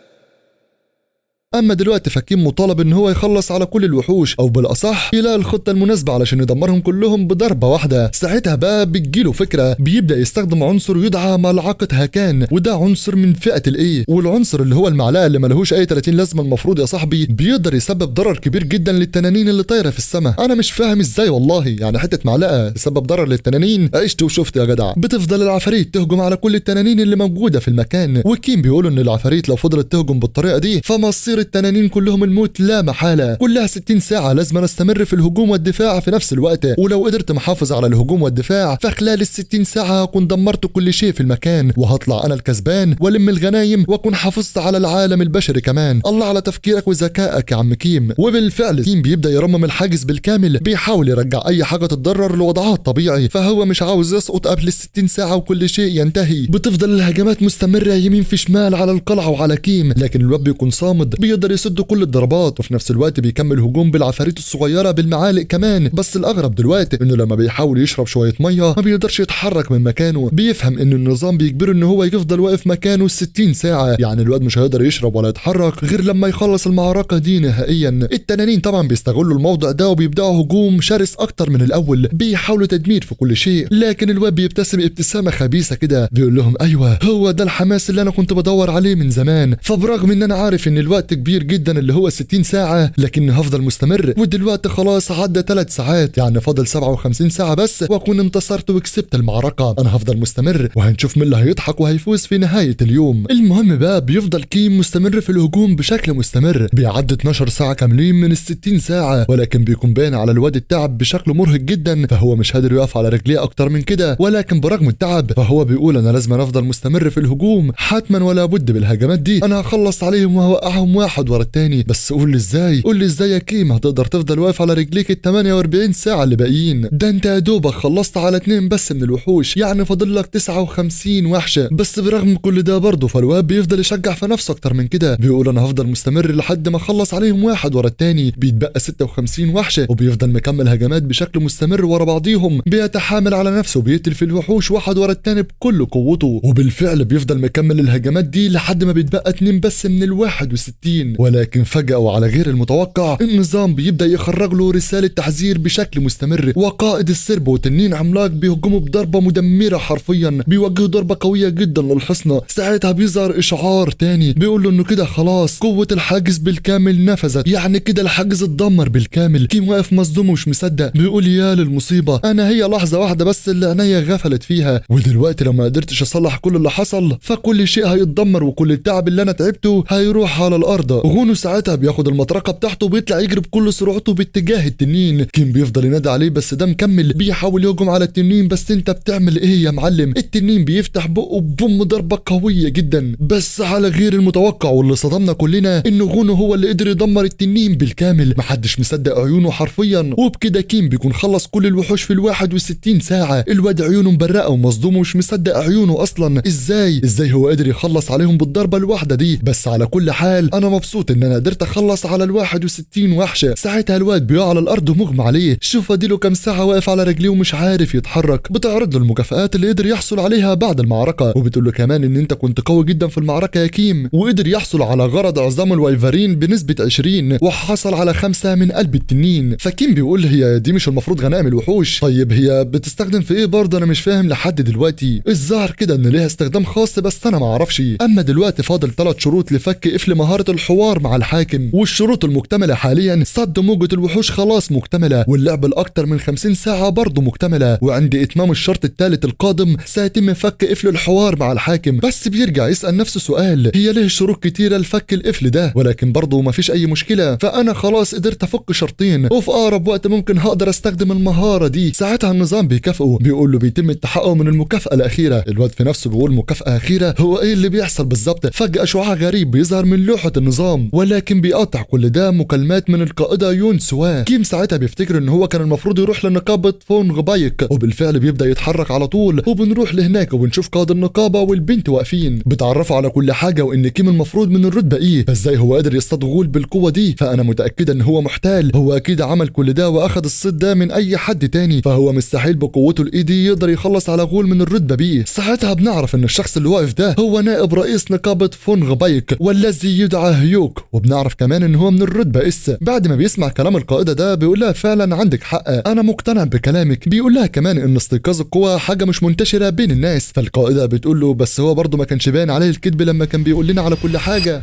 اما دلوقتي فكيم مطالب ان هو يخلص على كل الوحوش، او بالاصح يلاقي الخطه المناسبه علشان يدمرهم كلهم بضربه واحده. ساعتها بقى بتجيله فكره، بيبدا يستخدم عنصر يدعى ملعقه هاكان، وده عنصر من فئه الايه، والعنصر اللي هو المعلقه اللي ملهوش اي 30 لازمه المفروض يا صاحبي بيقدر يسبب ضرر كبير جدا للتنانين اللي طايره في السماء. انا مش فاهم ازاي والله، يعني حته معلقه تسبب ضرر للتنانين؟ عشت وشفت يا جدع. بتفضل العفاريت تهجم على كل التنانين اللي موجوده في المكان، وكيم بيقولوا ان العفاريت لو فضلت تهجم بالطريقه دي فمصير مصير التنانين كلهم الموت لا محالة. كلها 60 ساعة لازم استمر في الهجوم والدفاع في نفس الوقت، ولو قدرت محافظ على الهجوم والدفاع فخلال ال60 ساعة هكون دمرت كل شيء في المكان وهطلع انا الكسبان والم الغنايم واكون حافظت على العالم البشري كمان. الله على تفكيرك وذكائك يا عم كيم. وبالفعل كيم بيبدا يرمم الحاجز بالكامل، بيحاول يرجع اي حاجة تتضرر لوضعها الطبيعي، فهو مش عاوز يسقط قبل ال60 ساعة وكل شيء ينتهي. بتفضل الهجمات مستمرة يمين في شمال على القلعة وعلى كيم، لكن الواد بيكون صامد بيقدر يسد كل الضربات، وفي نفس الوقت بيكمل هجوم بالعفاريت الصغيرة بالمعالق كمان. بس الاغرب دلوقتي انه لما بيحاول يشرب شوية مية ما بيقدرش يتحرك من مكانه، بيفهم ان النظام بيجبره ان هو يفضل واقف مكانه 60 ساعة، يعني الواد مش هيقدر يشرب ولا يتحرك غير لما يخلص المعركة دي نهائيا. التنانين طبعا بيستغلوا الموضوع ده وبيبداوا هجوم شرس اكتر من الاول، بيحاولوا تدمير في كل شيء، لكن الواد بيبتسم ابتسامة خبيثة كده بيقول لهم ايوه هو ده الحماس اللي انا كنت بدور عليه من زمان. فبرغم ان انا عارف ان الوقت كبير جدا اللي هو 60 ساعة، لكني هفضل مستمر، ودلوقتي خلاص عدى 3 ساعات، يعني فاضل 57 ساعة بس واكون انتصرت وكسبت المعركة. انا هفضل مستمر وهنشوف مين اللي هيضحك وهيفوز في نهاية اليوم. المهم بقى بيفضل كيم مستمر في الهجوم بشكل مستمر، بيعدي 12 ساعة كاملين من ال60 ساعة، ولكن بيكون باين على الواد التعب بشكل مرهق جدا، فهو مش قادر يقف على رجليه اكتر من كده. ولكن برغم التعب فهو بيقول انا لازم افضل مستمر في الهجوم، حتما ولا بد بالهجمات دي انا هخلص عليهم وهوقعهم واحد ورا التاني. بس قول لي ازاي، قول لي ازاي يا كيم هتقدر تفضل واقف على رجليك ال 48 ساعة اللي باقيين؟ ده انت يا دوبك خلصت على 2 بس من الوحوش، يعني فاضل لك 59 وحشة. بس برغم كل ده برضه فالواد بيفضل يشجع في نفسه اكتر من كده، بيقول انا هفضل مستمر لحد ما اخلص عليهم واحد ورا التاني. بيتبقى 56 وحشة وبيفضل مكمل هجمات بشكل مستمر ورا بعضيهم، بيتحامل على نفسه وبيقتل في الوحوش واحد ورا التاني بكل قوته، وبالفعل بيفضل مكمل الهجمات دي لحد ما بيتبقى 2 بس من ال61. ولكن فجأة وعلى غير المتوقع النظام بيبدأ يخرج له رسالة تحذير بشكل مستمر، وقائد السرب وتنين عملاق بيهجموا بضربة مدمرة حرفيا، بيوجهوا ضربة قوية جدا للحصنة. ساعتها بيظهر إشعار تاني بيقول له انه كده خلاص قوة الحاجز بالكامل نفذت، يعني كده الحاجز اتدمر بالكامل. كيم واقف مصدوم ومش مصدق بيقول يا للمصيبة، انا هي لحظة واحدة بس اللي عينيا غفلت فيها، ودلوقتي لو ما قدرتش اصلح كل اللي حصل فكل شيء هيتدمر وكل التعب اللي انا تعبته هيروح على الارض. غونو ساعتها بياخد المطرقة بتاعته وبيطلع يجري بكل سرعته باتجاه التنين. كيم بيفضل ينادي عليه بس ده مكمل، بيحاول يهجم على التنين بس انت بتعمل ايه يا معلم؟ التنين بيفتح بقه بوم ضربة قوية جدا، بس على غير المتوقع واللي صدمنا كلنا انه غونو هو اللي قدر يدمر التنين بالكامل. محدش مصدق عيونه حرفيا، وبكده كيم بيكون خلص كل الوحوش في ال61 ساعة. الواد عيونه مبرقة ومصدوم ومش مصدق عيونه اصلا، ازاي هو قدر يخلص عليهم بالضربة الواحدة دي؟ بس على كل حال انا مبسوط ان انا قدرت اخلص على ال61 وحشة. ساعتها الواد بيقع على الارض ومغمى عليه، شوف اديله كام ساعة واقف على رجليه ومش عارف يتحرك. بتعرض له المكافآت اللي قدر يحصل عليها بعد المعركة، وبتقول له كمان ان انت كنت قوي جدا في المعركة يا كيم، وقدر يحصل على غرض عظام الوايفرين بنسبة 20 وحصل على 5 من قلب التنين. فكيم بيقول هي دي مش المفروض غنائم الوحوش؟ طيب هي بتستخدم في ايه برضه؟ انا مش فاهم لحد دلوقتي. الظاهر كده ان ليها استخدام خاص بس انا ما اعرفش. اما دلوقتي فاضل 3 شروط لفك قفل مهارة الحوار مع الحاكم، والشروط المكتملة حاليا صد موجة الوحوش خلاص مكتملة، واللعب الاكتر من 50 ساعة برضه مكتملة، وعند اتمام الشرط الثالث القادم سيتم فك قفل الحوار مع الحاكم. بس بيرجع يسأل نفسه سؤال، هي ليه شروط كتيرة لفك القفل ده؟ ولكن برضه ما فيش اي مشكلة، فانا خلاص قدرت افك شرطين وفي اقرب وقت ممكن هقدر استخدم المهارة دي. ساعتها النظام بيكافئه بيقول له بيتم التحقق من المكافأة الأخيرة. الواد في نفسه بيقول مكافأة أخيرة؟ هو ايه اللي بيحصل بالظبط؟ فجأة شعاع غريب بيظهر من لوحة النظام، ولكن بيقطع كل ده مكالمات من القائدة يون سوا. كيم ساعتها بيفتكر ان هو كان المفروض يروح لنقابة فون غبايك، وبالفعل بيبدأ يتحرك على طول، وبنروح لهناك وبنشوف قائد النقابة والبنت واقفين بتعرفوا على كل حاجة، وان كيم المفروض من الرتبة ايه، فازاي هو قادر يصطاد غول بالقوة دي؟ فانا متأكدة ان هو محتال، هو اكيد عمل كل ده واخد الصيد ده من اي حد تاني، فهو مستحيل بقوته الايدي يقدر يخلص على غول من الرتبة بيه. ساعتها بنعرف ان الشخص اللي واقف ده هو نائب رئيس نقابة فون غبايك والذي يدعى هيوك، وبنعرف كمان ان هو من الرتبة اس. بعد ما بيسمع كلام القائدة ده بيقول لها فعلا عندك حق، انا مقتنع بكلامك. بيقول لها كمان ان استيقاظ القوة حاجة مش منتشرة بين الناس، فالقائدة بتقول له بس هو برضه ما كانش باين عليه الكذب لما كان بيقول لنا على كل حاجة.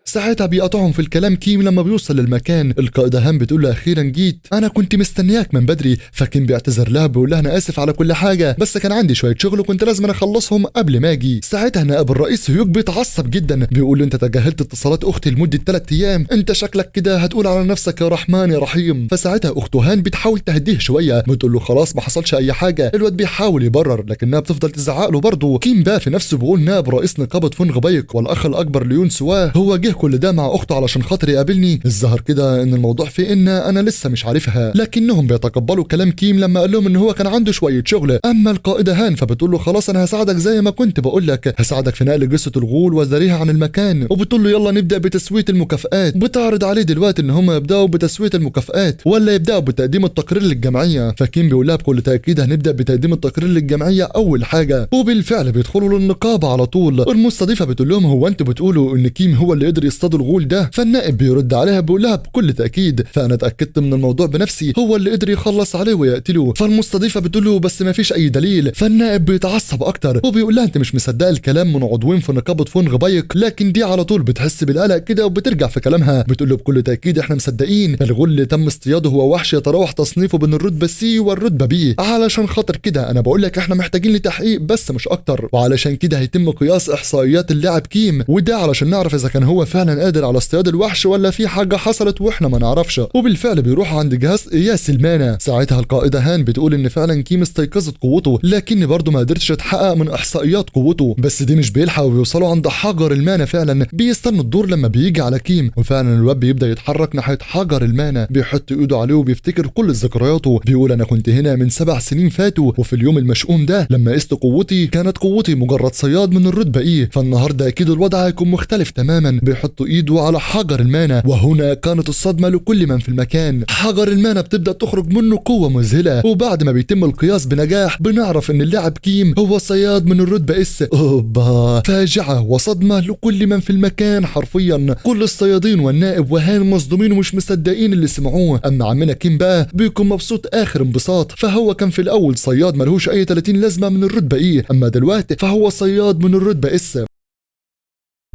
ساعتها بيقطعهم في الكلام كيم لما بيوصل للمكان. القائدة هان بتقول له اخيرا جيت، انا كنت مستنياك من بدري. فكيم بيعتذر لها بيقول لها انا اسف على كل حاجه، بس كان عندي شويه شغل وكنت لازم اخلصهم قبل ما اجي. ساعتها نائب الرئيس هيوك بيتعصب جدا، بيقول له انت تجاهلت اتصالات اختي لمده 3 ايام، انت شكلك كده هتقول على نفسك يا رحمن يا رحيم. فساعتها اخته هان بتحاول تهديه شويه، بتقول له خلاص ما حصلش اي حاجه. الواد بيحاول يبرر لكنها بتفضل تزعق له برضه. كيم بقى في نفسه بيقول نائب رئيس نقابه فون غبايك والاخ الاكبر ليون سوا هو جه كل ده مع اخته علشان خاطر يقابلني. الظاهر كده ان الموضوع في ان انا لسه مش عارفها، لكنهم بيتقبلوا كلام كيم لما قال لهم ان هو كان عنده شويه شغل. اما القائده هان فبتقول له خلاص انا هساعدك زي ما كنت بقول لك، هساعدك في نقل جثه الغول وزريها عن المكان. وبتقول له يلا نبدا بتسويه المكافآت. بتعرض عليه دلوقتي ان هم يبداوا بتسويه المكافآت ولا يبداوا بتقديم التقرير للجمعيه. فكيم بيقول لها بكل تاكيد هنبدا بتقديم التقرير للجمعيه اول حاجه. وبالفعل بيدخلوا للنقابه على طول. المستضيفه بتقول لهم هو انتوا بتقولوا ان كيم هو اللي قدر يصطاد الغول ده؟ فالنائب بيرد عليها بيقول لها بكل تاكيد، فانا اتاكدت من الموضوع بنفسي، هو اللي قدر يخلص عليه ويقتله. فالمستضيفه بتقول له بس ما فيش اي دليل. فالنائب بيتعصب اكتر وبيقول لها انت مش مصدقه الكلام من عضوين في نقابه فون غبايك. لكن دي على طول بتحس بالقلق كده وبترجع في كلامها، بتقول له بكل تاكيد احنا مصدقين، الغول اللي تم اصطياده هو وحش يتراوح تصنيفه بين الرتبه سي والرتبه بي. علشان خاطر كده انا بقول لك احنا محتاجين لتحقيق بس مش اكتر، وعلشان كده هيتم قياس احصائيات اللاعب كيم، وده علشان نعرف اذا كان هو فعلا قادر على اصطياد الوحش ولا في حاجه حصلت واحنا ما نعرفش. وبالفعل بيروح عند جهاز قياس المانا. ساعتها القائده هان بتقول ان فعلا كيم استيقظت قوته، لكن برضه ما قدرتش تحقق من احصائيات قوته. بس دي مش بيلحقوا ويوصلوا عند حجر المانا. فعلا بيستنوا الدور لما بيجي على كيم، وفعلا الواد بيبدا يتحرك ناحيه حجر المانا، بيحط ايده عليه وبيفتكر كل ذكرياته. بيقول انا كنت هنا من 7 سنين فاتوا، وفي اليوم المشؤوم ده لما قست قوتي كانت قوتي مجرد صياد من الرتبه ايه، فالنهارده اكيد الوضع هيكون مختلف تماما. بيحط ايده على حجر المانا، وهنا كانت الصدمه لكل من في المكان. حجر المانا بتبدا تخرج منه قوه مذهله، وبعد ما بيتم القياس بنجاح بنعرف ان اللاعب كيم هو صياد من الرتبه اس. اوبا، فاجعه وصدمه لكل من في المكان حرفيا. كل الصيادين والنائب وهان مصدومين ومش مصدقين اللي سمعوه. اما عمنا كيم بقى بيكون مبسوط اخر انبساط، فهو كان في الاول صياد ملهوش اي 30 لازمه من الرتبه ايه، اما دلوقتي فهو صياد من الرتبه اس.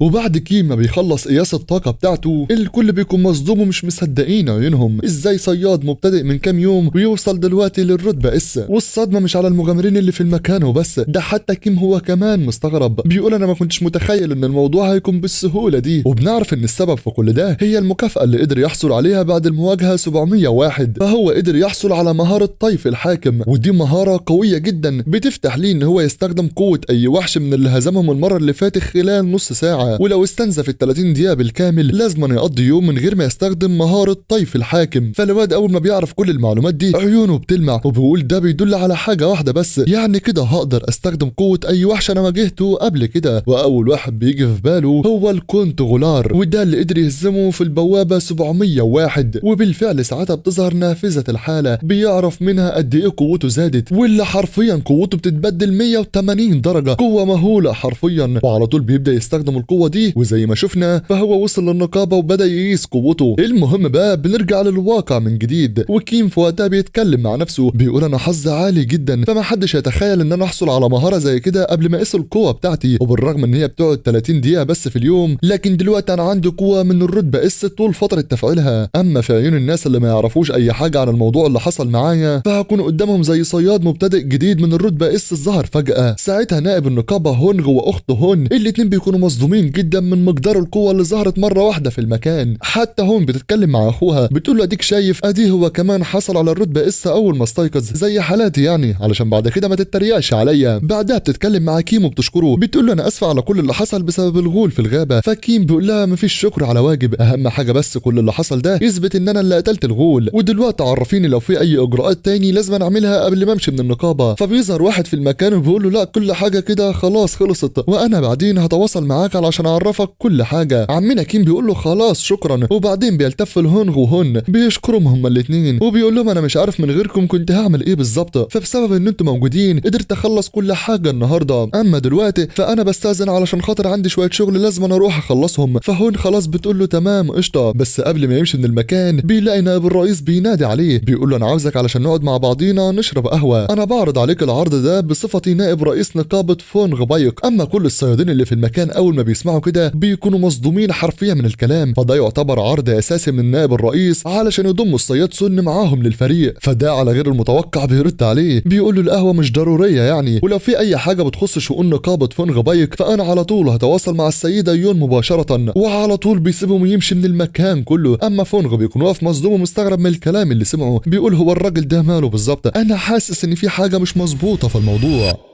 وبعد كيم ما بيخلص قياس الطاقة بتاعته الكل بيكون مصدوم ومش مصدقين عيونهم، ازاي صياد مبتدئ من كام يوم ويوصل دلوقتي للرتبة اس. والصدمة مش على المغامرين اللي في المكان وبس، ده حتى كيم هو كمان مستغرب، بيقول انا ما كنتش متخيل ان الموضوع هيكون بالسهولة دي. وبنعرف ان السبب في كل ده هي المكافأة اللي قدر يحصل عليها بعد المواجهة 701، فهو قدر يحصل على مهارة طيف الحاكم، ودي مهارة قوية جدا بتفتح ليه ان هو يستخدم قوة اي وحش من اللي هزمهم المرة اللي فاتت خلال نص ساعة. ولو استنزف ال 30 دقيقة بالكامل لازم يقضي يوم من غير ما يستخدم مهارة طيف الحاكم. فالواد أول ما بيعرف كل المعلومات دي عيونه بتلمع، وبيقول ده بيدل على حاجة واحدة بس، يعني كده هقدر استخدم قوة أي وحش أنا واجهته قبل كده. وأول واحد بيجي في باله هو الكونت غولار، وده اللي قدر يهزمه في البوابة 701. وبالفعل ساعتها بتظهر نافذة الحالة بيعرف منها قد إيه قوته زادت، واللي حرفيا قوته بتتبدل 180 درجة، قوة مهولة حرفيا. وعلى طول بيبدأ يستخدم القوة دي، وزي ما شفنا فهو وصل للنقابة وبدأ يقيس قوته. المهم بقى بنرجع للواقع من جديد، وكيم في وقتها بيتكلم مع نفسه بيقول انا حظي عالي جدا، فما حدش يتخيل ان انا احصل على مهارة زي كده قبل ما اقيس القوة بتاعتي. وبالرغم ان هي بتقعد 30 دقيقة بس في اليوم، لكن دلوقتي انا عندي قوة من الرتبة اس طول فترة تفعيلها. اما في عيون الناس اللي ما يعرفوش اي حاجة عن الموضوع اللي حصل معايا فهكون قدامهم زي صياد مبتدئ جديد من الرتبة اس الظهر فجأة. ساعتها نائب النقابة هونغ واخته هون الاتنين بيكونوا مصدومين جدا من مقدار القوة اللي ظهرت مرة واحدة في المكان. حتى هون بتتكلم مع اخوها بتقول له اديك شايف ادي هو كمان حصل على الرتبة اس اول ما استيقظ زي حالاتي يعني، علشان بعد كده ما تتريقش عليا. بعدها بتتكلم مع كيم وبتشكره، بتقول له انا اسفه على كل اللي حصل بسبب الغول في الغابة. فكيم بيقول لها مفيش شكر على واجب، اهم حاجة بس كل اللي حصل ده يثبت ان انا اللي قتلت الغول، ودلوقتي عرفيني لو في اي اجراءات تاني لازم اعملها قبل ما امشي من النقابة. فبيظهر واحد في المكان وبيقول له لا كل حاجة كده خلاص خلصت، وانا بعدين هتواصل معاك علشان اعرفك كل حاجة. عمنا كيم بيقول له خلاص شكرا، وبعدين بيلتف لهونغ وهون بيشكرهم هما الاثنين، وبيقول لهم انا مش عارف من غيركم كنت هعمل ايه بالظبط، فبسبب ان انتم موجودين قدرت اخلص كل حاجه النهارده، اما دلوقتي فانا بستاذن علشان خاطر عندي شويه شغل لازم انا اروح اخلصهم. فهون خلاص بتقول له تمام قشطه، بس قبل ما يمشي من المكان بيلاقي نائب الرئيس بينادي عليه بيقول له انا عاوزك علشان نقعد مع بعضينا نشرب قهوه، انا بعرض عليك العرض ده بصفتي نائب رئيس نقابه فون غبايك. اما كل الصيادين اللي في المكان اول ما بيسمعوا بيسمعوا كده بيكونوا مصدومين حرفيا من الكلام. فده يعتبر عرض اساسي من نائب الرئيس علشان يضموا الصياد سن معاهم للفريق. فده على غير المتوقع بيرد عليه بيقول له القهوه مش ضروريه يعني، ولو في اي حاجه بتخص شؤون نقابه فونغ بايك فانا على طول هتواصل مع السيده يون مباشره. وعلى طول بيسيبهم يمشي من المكان كله. اما فونغ بيكون واقف مصدوم ومستغرب من الكلام اللي سمعه. بيقول هو الراجل ده ماله بالظبط؟ انا حاسس ان في حاجه مش مظبوطه في الموضوع.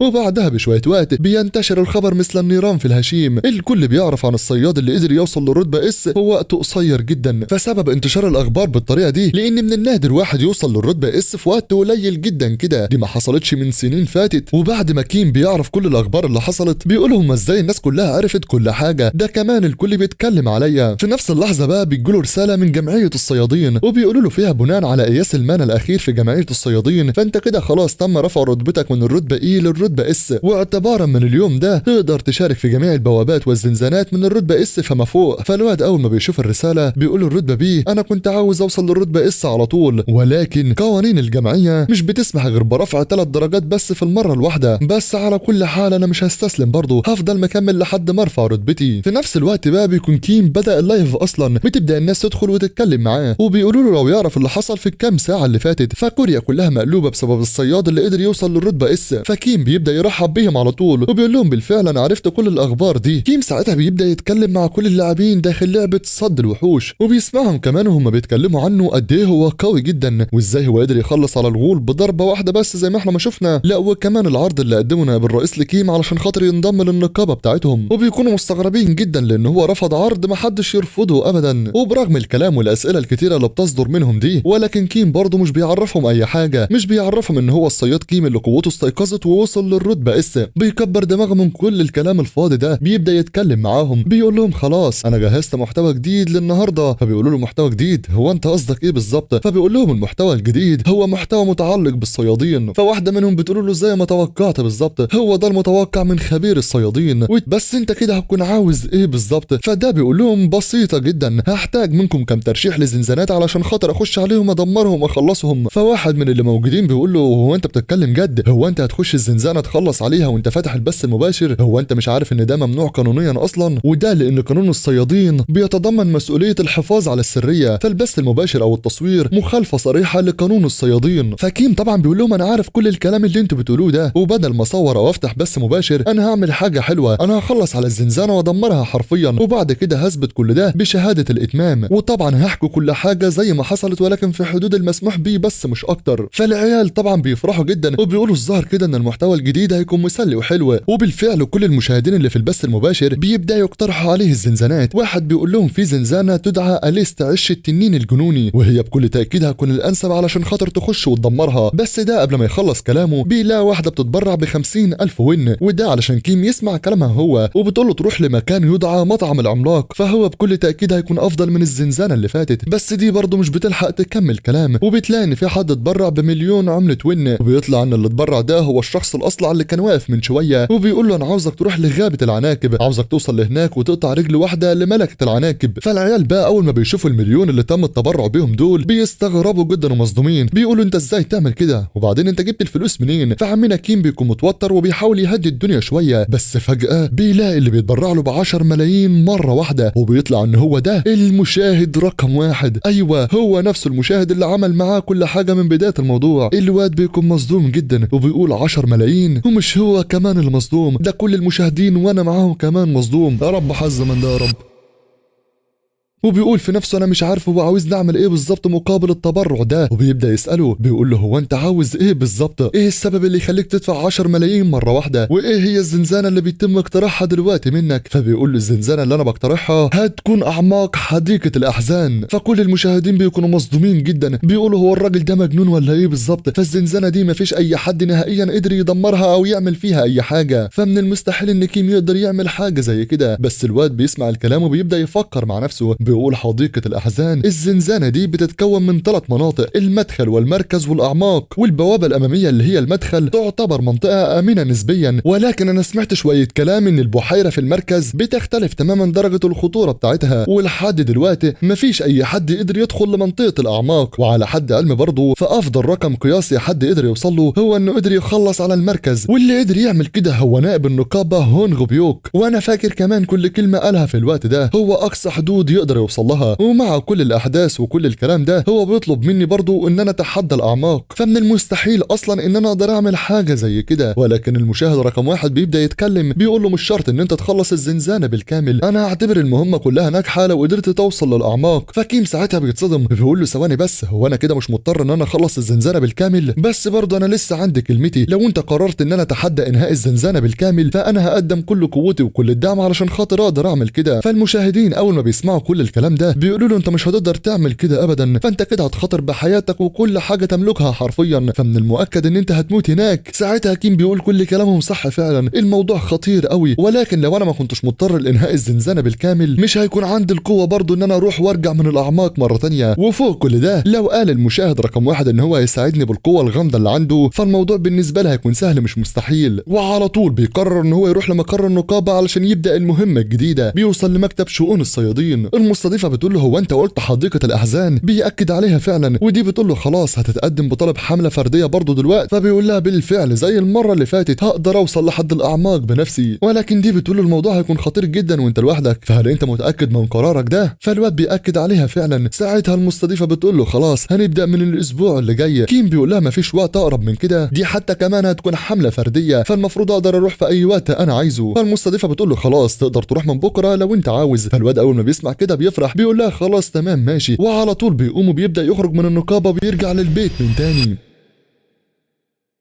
وبعدها بشوية وقت بينتشر الخبر مثل النيران في الهشيم. الكل بيعرف عن الصياد اللي قدر يوصل للرتبة اس في وقت قصير جدا. فسبب انتشار الاخبار بالطريقة دي لان من النادر واحد يوصل للرتبة اس في وقت قليل جدا كده. دي ما حصلتش من سنين فاتت. وبعد ما كيم بيعرف كل الاخبار اللي حصلت بيقول لهم ازاي الناس كلها عرفت كل حاجة، ده كمان الكل بيتكلم عليا. في نفس اللحظة بقى بيجيله رسالة من جمعية الصيادين وبيقولوا له فيها بناء على قياس المانا الاخير في جمعية الصيادين فانت كده خلاص تم رفع رتبتك من الرتبة اي للرتبة اس، واعتبارا من اليوم ده تقدر تشارك في جميع البوابات والزنزانات من الرتبة اس فما فوق. فالواد اول ما بيشوف الرسالة بيقول الرتبة بي انا كنت عاوز اوصل للرتبة اس على طول، ولكن قوانين الجمعية مش بتسمح غير برفع 3 درجات بس في المرة الواحدة. بس على كل حال انا مش هستسلم برضه، هفضل مكمل لحد ما ارفع رتبتي. في نفس الوقت بقى بيكون كيم بدأ اللايف اصلا، بتبدأ الناس تدخل وتتكلم معاه وبيقولوا له لو يعرف اللي حصل في الكام ساعة اللي فاتت. فكوريا كلها مقلوبة بسبب الصياد اللي قدر يوصل للرتبة اس. فكيم بيبدأ يرحب بيهم على طول وبيقول لهم بالفعل انا عرفت كل الاخبار دي. كيم ساعتها بيبدا يتكلم مع كل اللاعبين داخل لعبه صد الوحوش وبيسمعهم كمان وهم بيتكلموا عنه قد ايه هو قوي جدا وازاي هو قدر يخلص على الغول بضربه واحده بس زي ما احنا ما شفنا. لا وكمان العرض اللي قدمه نائب الرئيس لكيم علشان خاطر ينضم للنقابه بتاعتهم وبيكونوا مستغربين جدا لان هو رفض عرض ما حدش يرفضه ابدا. وبرغم الكلام والاسئله الكتيره اللي بتصدر منهم دي ولكن كيم برضه مش بيعرفهم اي حاجه، مش بيعرفهم ان هو الصياد كيم اللي قوته استيقظت ووصل للرتبه اس. بيكبر دماغه من كل الكلام الفاضي ده. بيبدا يتكلم معاهم بيقول لهم خلاص انا جهزت محتوى جديد للنهارده. فبيقولوا له محتوى جديد؟ هو انت قصدك ايه بالظبط؟ فبيقول لهم المحتوى الجديد هو محتوى متعلق بالصيادين. فواحده منهم بتقول له زي ما توقعت بالظبط، هو ده المتوقع من خبير الصيادين، بس انت كده هتكون عاوز ايه بالظبط؟ فده بيقول لهم بسيطه جدا، هحتاج منكم كم ترشيح لزنزانات علشان خاطر اخش عليهم ادمرهم واخلصهم. فواحد من اللي موجودين بيقول له هو انت بتتكلم جد؟ هو انت هتخش الزنزانه تخلص عليها وانت فاتح البث المباشر؟ هو انت مش عارف ان ده ممنوع قانونيا اصلا؟ وده لان قانون الصيادين بيتضمن مسؤوليه الحفاظ على السريه، فالبث المباشر او التصوير مخالفه صريحه لقانون الصيادين. فكيم طبعا بيقول لهم انا عارف كل الكلام اللي انتوا بتقولوه ده، وبدل ما اصور او افتح بث مباشر انا هعمل حاجه حلوه، انا هخلص على الزنزانه وادمرها حرفيا، وبعد كده هثبت كل ده بشهاده الاتمام، وطبعا هحكوا كل حاجه زي ما حصلت ولكن في حدود المسموح بيه بس مش اكتر. فالعيال طبعا بيفرحوا جدا وبيقولوا الظاهر كده ان المحتوى الجديد هيكون مسلي وحلو. وبالفعل كل المشاهدين اللي في البث المباشر بيبداوا يقترحوا عليه الزنزانات. واحد بيقول لهم في زنزانه تدعى اليست عش التنين الجنوني وهي بكل تاكيد هتكون الانسب علشان خاطر تخش وتدمرها. بس ده قبل ما يخلص كلامه بيلاقي واحده بتتبرع ب50,000 ون، وده علشان كيم يسمع كلامها هو، وبتقول له تروح لمكان يدعى مطعم العملاق، فهو بكل تاكيد هيكون افضل من الزنزانه اللي فاتت. بس دي برضه مش بتلحق تكمل كلام وبتلاقي ان في حد اتبرع ب1,000,000 عمله ون، وبيطلع ان اللي اتبرع ده هو الشخص الاصلع اللي كان واقف من شويه، وبيقول له انا عاوزك تروح لغابه العناكب، عاوزك توصل لهناك وتقطع رجل واحده لملكه العناكب. فالعيال بقى اول ما بيشوفوا ال1,000,000 اللي تم التبرع بيهم دول بيستغربوا جدا ومصدومين، بيقولوا انت ازاي تعمل كده؟ وبعدين انت جبت الفلوس منين؟ فعمنا كيم بيكون متوتر وبيحاول يهدي الدنيا شويه، بس فجاه بيلاقي اللي بيتبرع له ب10 ملايين مره واحده، وبيطلع ان هو ده المشاهد رقم 1. ايوه هو نفسه المشاهد اللي عمل معاه كل حاجه من بدايه الموضوع. الواد بيكون مصدوم جدا وبيقول 10 ملايين، ومش هو كمان المصدوم، ده كل المشاهدين وانا معاهم كمان مصدوم. يا رب حظ من ده يا رب. وبيقول في نفسه انا مش عارف هو عاوز نعمل ايه بالظبط مقابل التبرع ده، وبيبدا يساله بيقول له هو انت عاوز ايه بالظبط؟ ايه السبب اللي يخليك تدفع 10 ملايين مره واحده؟ وايه هي الزنزانه اللي بيتم اقتراحها دلوقتي منك؟ فبيقول له الزنزانه اللي انا بقترحها هتكون اعماق حديقه الاحزان. فكل المشاهدين بيكونوا مصدومين جدا، بيقولوا هو الراجل ده مجنون ولا ايه بالظبط؟ فالزنزانه دي مفيش اي حد نهائيا قدر يدمرها او يعمل فيها اي حاجه، فمن المستحيل ان كيم يقدر يعمل حاجه زي كده. بس الواد بيسمع الكلام وبيبدا يفكر مع نفسه، بيقول حديقة الأحزان الزنزانة دي بتتكون من 3 مناطق، المدخل والمركز والأعماق، والبوابة الأمامية اللي هي المدخل تعتبر منطقة آمنة نسبيا، ولكن أنا سمعت شوية كلام إن البحيرة في المركز بتختلف تماما درجة الخطورة بتاعتها، ولحد دلوقتي مفيش أي حد قدر يدخل لمنطقة الأعماق، وعلى حد علمي برضه فأفضل رقم قياسي حد قدر يوصل له هو إنه قدر يخلص على المركز، واللي قدر يعمل كده هو نائب النقابة هونغ بيوك، وأنا فاكر كمان كل كلمة قالها في الوقت ده هو أقصى حدود يقدر يوصل لها. ومع كل الأحداث وكل الكلام ده هو بيطلب مني برضه إن أنا أتحدى الأعماق، فمن المستحيل أصلا إن أنا أقدر أعمل حاجة زي كده. ولكن المشاهد رقم 1 بيبدأ يتكلم بيقول له مش شرط إن أنت تخلص الزنزانة بالكامل، أنا هعتبر المهمة كلها ناجحة لو قدرت توصل للأعماق. فكيم ساعتها بيتصدم بيقول له ثواني بس، هو أنا كده مش مضطر إن أنا أخلص الزنزانة بالكامل؟ بس برضه أنا لسه عندي كلمتي، لو أنت قررت إن أنا أتحدى إنهاء الزنزانة بالكامل فأنا هقدم كل قوتي وكل الدعم علشان خاطر أقدر أعمل كده. فالمشاهدين أول ما بيسمعوا كل الكلام ده بيقولوا له أنت مش هتقدر تعمل كده أبدا، فأنت كده هتخاطر بحياتك وكل حاجة تملكها حرفيا، فمن المؤكد إن أنت هتموت هناك. ساعتها كيم بيقول كل كلامهم صح فعلا، الموضوع خطير قوي، ولكن لو أنا ما كنتش مضطر لإنهاء الزنزانة بالكامل مش هيكون عندي القوة برضه إن أنا أروح وأرجع من الأعماق مرة تانية. وفوق كل ده لو قال المشاهد رقم 1 إن هو هيساعدني بالقوة الغامضة اللي عنده فالموضوع بالنسبة له هيكون سهل مش مستحيل. وعلى طول بيقرر إن هو يروح لمقر النقابة علشان يبدأ المهمة الجديدة. بيوصل لمكتب شؤون الصيادين، المستضيفة بتقول له هو أنت قلت حديقة الأحزان؟ بيأكد عليها فعلا، ودي بتقول له خلاص هتتقدم بطلب حملة فردية برضه دلوقتي. فبيقول لها بالفعل زي المرة اللي فاتت هقدر أوصل لحد الأعماق بنفسي، ولكن دي بتقول له الموضوع هيكون خطير جدا وأنت لوحدك، فهل أنت متأكد من قرارك ده؟ فالواد بيأكد عليها فعلا. ساعتها المستضيفة بتقول له خلاص هنبدأ من الأسبوع اللي جاي. كيم بيقول لها مفيش وقت أقرب من كده، دي حتى كمان هتكون حملة فردية فالمفروض أقدر أروح في أي وقت أنا عايزه. فالمستضيفة بتقول له خلاص تقدر تروح من بكرة لو أنت عاوز. فالواد أول ما بيسمع كده بيفرح بيقول لها خلاص تمام ماشي، وعلى طول بيقوم وبيبدأ يخرج من النقابة وبيرجع للبيت من تاني.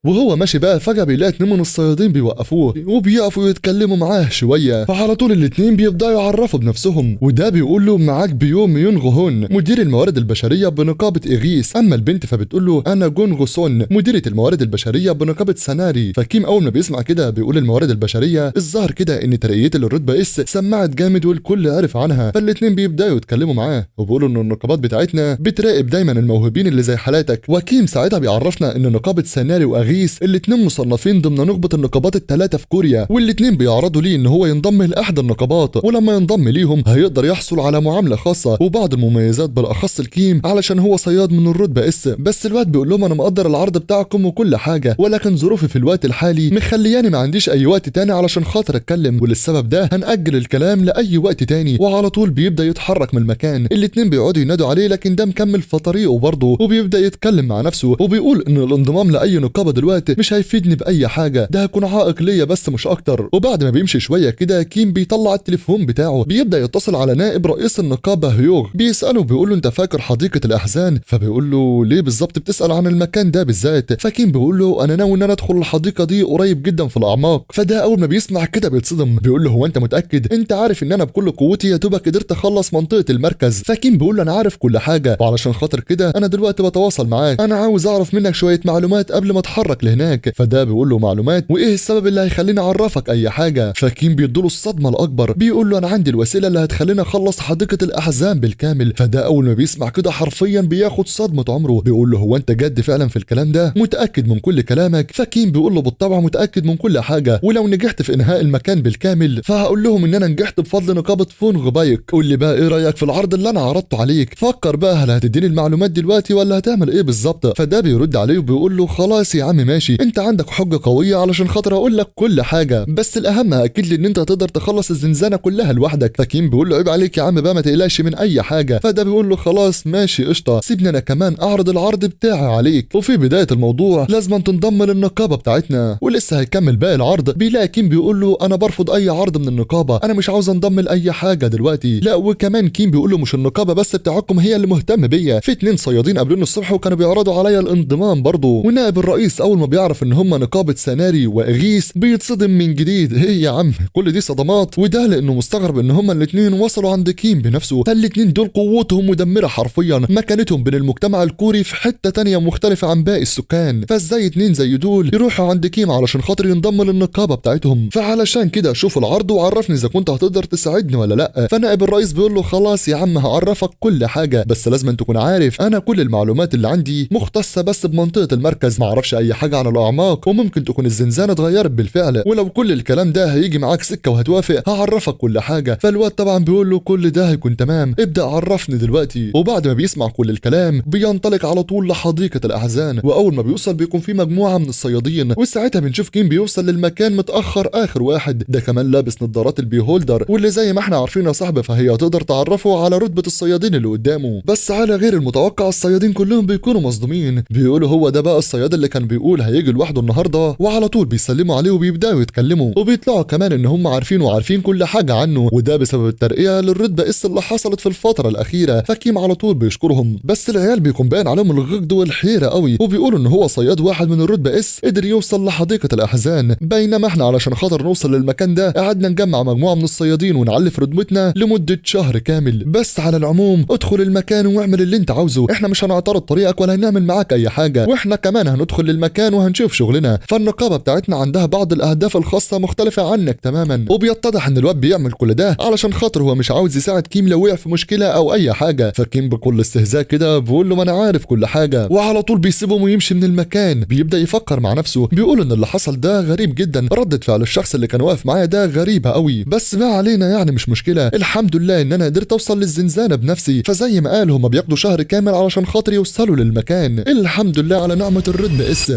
وهو ماشي بقى فجأة بيلاقي 2 من الصيادين بيوقفوه وبيقفوا يتكلموا معاه شوية، فعلى طول الاتنين بيبدأوا يعرفوا بنفسهم، وده بيقول له معاك بيو ميونغ هون مدير الموارد البشرية بنقابة إغيس، أما البنت فبتقول له أنا جونغ سون مديرة الموارد البشرية بنقابة سناري. فكيم أول ما بيسمع كده بيقول الموارد البشرية الظاهر كده إن ترقية الرتبة اس سمعت جامد والكل عرف عنها، فالاتنين بيبدأوا يتكلموا معاه وبيقولوا إن النقابات بتاعتنا بتراقب دايما الموهوبين اللي زي حالاتك. وكيم ساعتها بيعرفنا إن نقابة سناري وأغيس الاتنين مصنفين ضمن نخبة النقابات ال3 في كوريا، والاتنين بيعرضوا ليه ان هو ينضم لاحدى النقابات، ولما ينضم ليهم هيقدر يحصل على معاملة خاصة وبعض المميزات بالاخص الكيم علشان هو صياد من الرتبة اس. بس الواد بيقول لهم انا مقدر العرض بتاعكم وكل حاجة، ولكن ظروفي في الوقت الحالي مخلياني ما عنديش اي وقت تاني علشان خاطر اتكلم، وللسبب ده هنأجل الكلام لاي وقت تاني. وعلى طول بيبدأ يتحرك من المكان، الاتنين بيقعدوا ينادوا عليه لكن ده مكمل في طريقه برضه، وبيبدأ يتكلم مع نفسه وبيقول ان الانضمام لاي نقابة دلوقتي مش هيفيدني بأي حاجة، ده هيكون عائق ليا بس مش أكتر. وبعد ما بيمشي شوية كده كيم بيطلع التليفون بتاعه بيبدأ يتصل على نائب رئيس النقابة هيوغ، بيسأله بيقول له أنت فاكر حديقة الأحزان؟ فبيقول له ليه بالظبط بتسأل عن المكان ده بالذات؟ فكيم بيقول له أنا ناوي إن أنا أدخل الحديقة دي قريب جدا في الأعماق. فده أول ما بيسمع كده بيتصدم بيقول له هو أنت متأكد؟ أنت عارف إن أنا بكل قوتي يا دوبك قدرت أخلص منطقة المركز. فكيم بيقول له أنا عارف كل حاجة، وعلشان خاطر كده أنا دلوقتي بتواصل معاك، أنا عاوز أعرف منك شوية معلومات قبل ما أتحرك لهناك. فده بيقول له معلومات وايه السبب اللي هيخليني اعرفك اي حاجه؟ فكيم بيديله الصدمه الاكبر بيقول له انا عندي الوسيله اللي هتخليني اخلص حديقه الاحزان بالكامل. فده اول ما بيسمع كده حرفيا بياخد صدمه عمره، بيقول له هو انت جد فعلا في الكلام ده؟ متاكد من كل كلامك؟ فكيم بيقول له بالطبع متاكد من كل حاجه، ولو نجحت في انهاء المكان بالكامل فهقول لهم ان انا نجحت بفضل نقابه فونغ بايك. قول لي بقى ايه رايك في العرض اللي انا عرضته عليك؟ فكر بقى هل هتديني المعلومات دلوقتي ولا هتعمل ايه بالظبط؟ فده بيرد عليه وبيقول له خلاص يا عم ماشي، انت عندك حجه قويه علشان خاطر اقول لك كل حاجه، بس الاهم اكيد لي ان انت هتقدر تخلص الزنزانه كلها لوحدك. فكيم بيقول له عيب عليك يا عم بقى ما تقلقش من اي حاجه. فده بيقول له خلاص ماشي قشطه، سيبني انا كمان اعرض العرض بتاعي عليك، وفي بدايه الموضوع لازم تنضم للنقابه بتاعتنا. ولسه هيكمل باقي العرض بيلاقي كيم بيقول له انا برفض اي عرض من النقابه، انا مش عاوز انضم لاي حاجه دلوقتي. لا وكمان كيم بيقول له مش النقابه بس بتاعكم هي اللي مهتم بيا، في 2 صيادين قابلوني الصبح وكانوا بيعرضوا عليا الانضمام برضه، ونائب الرئيس اول ما بيعرف ان هم نقابه سناري واغيث بيتصدم من جديد. ايه يا عم كل دي صدمات؟ وده لانه مستغرب ان هم الاثنين وصلوا عند كيم بنفسه، فالاثنين دول قوتهم مدمره حرفيا، مكانتهم بين المجتمع الكوري في حته تانية مختلفه عن باقي السكان، فازاي اتنين زي دول يروحوا عند كيم علشان خاطر ينضم للنقابه بتاعتهم؟ فعلشان كده شوف العرض وعرفني اذا كنت هتقدر تساعدني ولا لا. فنائب الرئيس بيقول له خلاص يا عم هعرفك كل حاجه، بس لازم تكون عارف انا كل المعلومات اللي عندي مختصه بس بمنطقه المركز، ما اعرفش اي حاجه عن الاعماق، وممكن تكون الزنزانه اتغيرت بالفعل، ولو كل الكلام ده هيجي معاك سكه وهتوافق هعرفك كل حاجه. فالواد طبعا بيقول له كل ده هيكون تمام، ابدا عرفني دلوقتي. وبعد ما بيسمع كل الكلام بينطلق على طول لحديقه الاحزان، واول ما بيوصل بيكون في مجموعه من الصيادين، وساعتها بنشوف كيم بيوصل للمكان متاخر اخر واحد، ده كمان لابس نظارات البي هولدر، واللي زي ما احنا عارفين يا صاحبي فهي هتقدر تعرفه على رتبه الصيادين اللي قدامه. بس على غير المتوقع الصيادين كلهم بيكونوا مصدومين، بيقولوا هو ده بقى الصياد اللي كان بيقول هيجي لوحده النهارده، وعلى طول بيسلموا عليه وبيبداوا يتكلموا، وبيطلعوا كمان ان هم عارفين وعارفين كل حاجه عنه، وده بسبب الترقيه للرتبه اس اللي حصلت في الفتره الاخيره. فكيم على طول بيشكرهم، بس العيال بيكون باين عليهم الغض والحيره قوي، وبيقولوا ان هو صياد واحد من الرتبه اس قدر يوصل لحديقه الاحزان، بينما احنا علشان خاطر نوصل للمكان ده قعدنا نجمع مجموعه من الصيادين ونعلي في رتبتنا لمده شهر كامل. بس على العموم ادخل المكان واعمل اللي انت عاوزه، احنا مش هنعترض طريقك ولا هنعمل معاك اي حاجه، واحنا كمان هندخل للمكان وهنشوف شغلنا. فالنقابه بتاعتنا عندها بعض الاهداف الخاصه مختلفه عنك تماما، وبيتضح ان الواد بيعمل كل ده علشان خاطر هو مش عاوز يساعد كيم لو وقع في مشكله او اي حاجه. فكيم بكل استهزاء كده بيقول له ما انا عارف كل حاجه، وعلى طول بيسيبهم ويمشي من المكان. بيبدا يفكر مع نفسه، بيقول ان اللي حصل ده غريب جدا، ردة فعل الشخص اللي كان واقف معايا ده غريبه قوي، بس ما علينا يعني مش مشكله، الحمد لله ان انا قدرت اوصل للزنزانه بنفسي. فزي ما قال هم بياخدوا شهر كامل علشان خاطر يوصلوا للمكان، الحمد لله على نعمه الرتبه اس.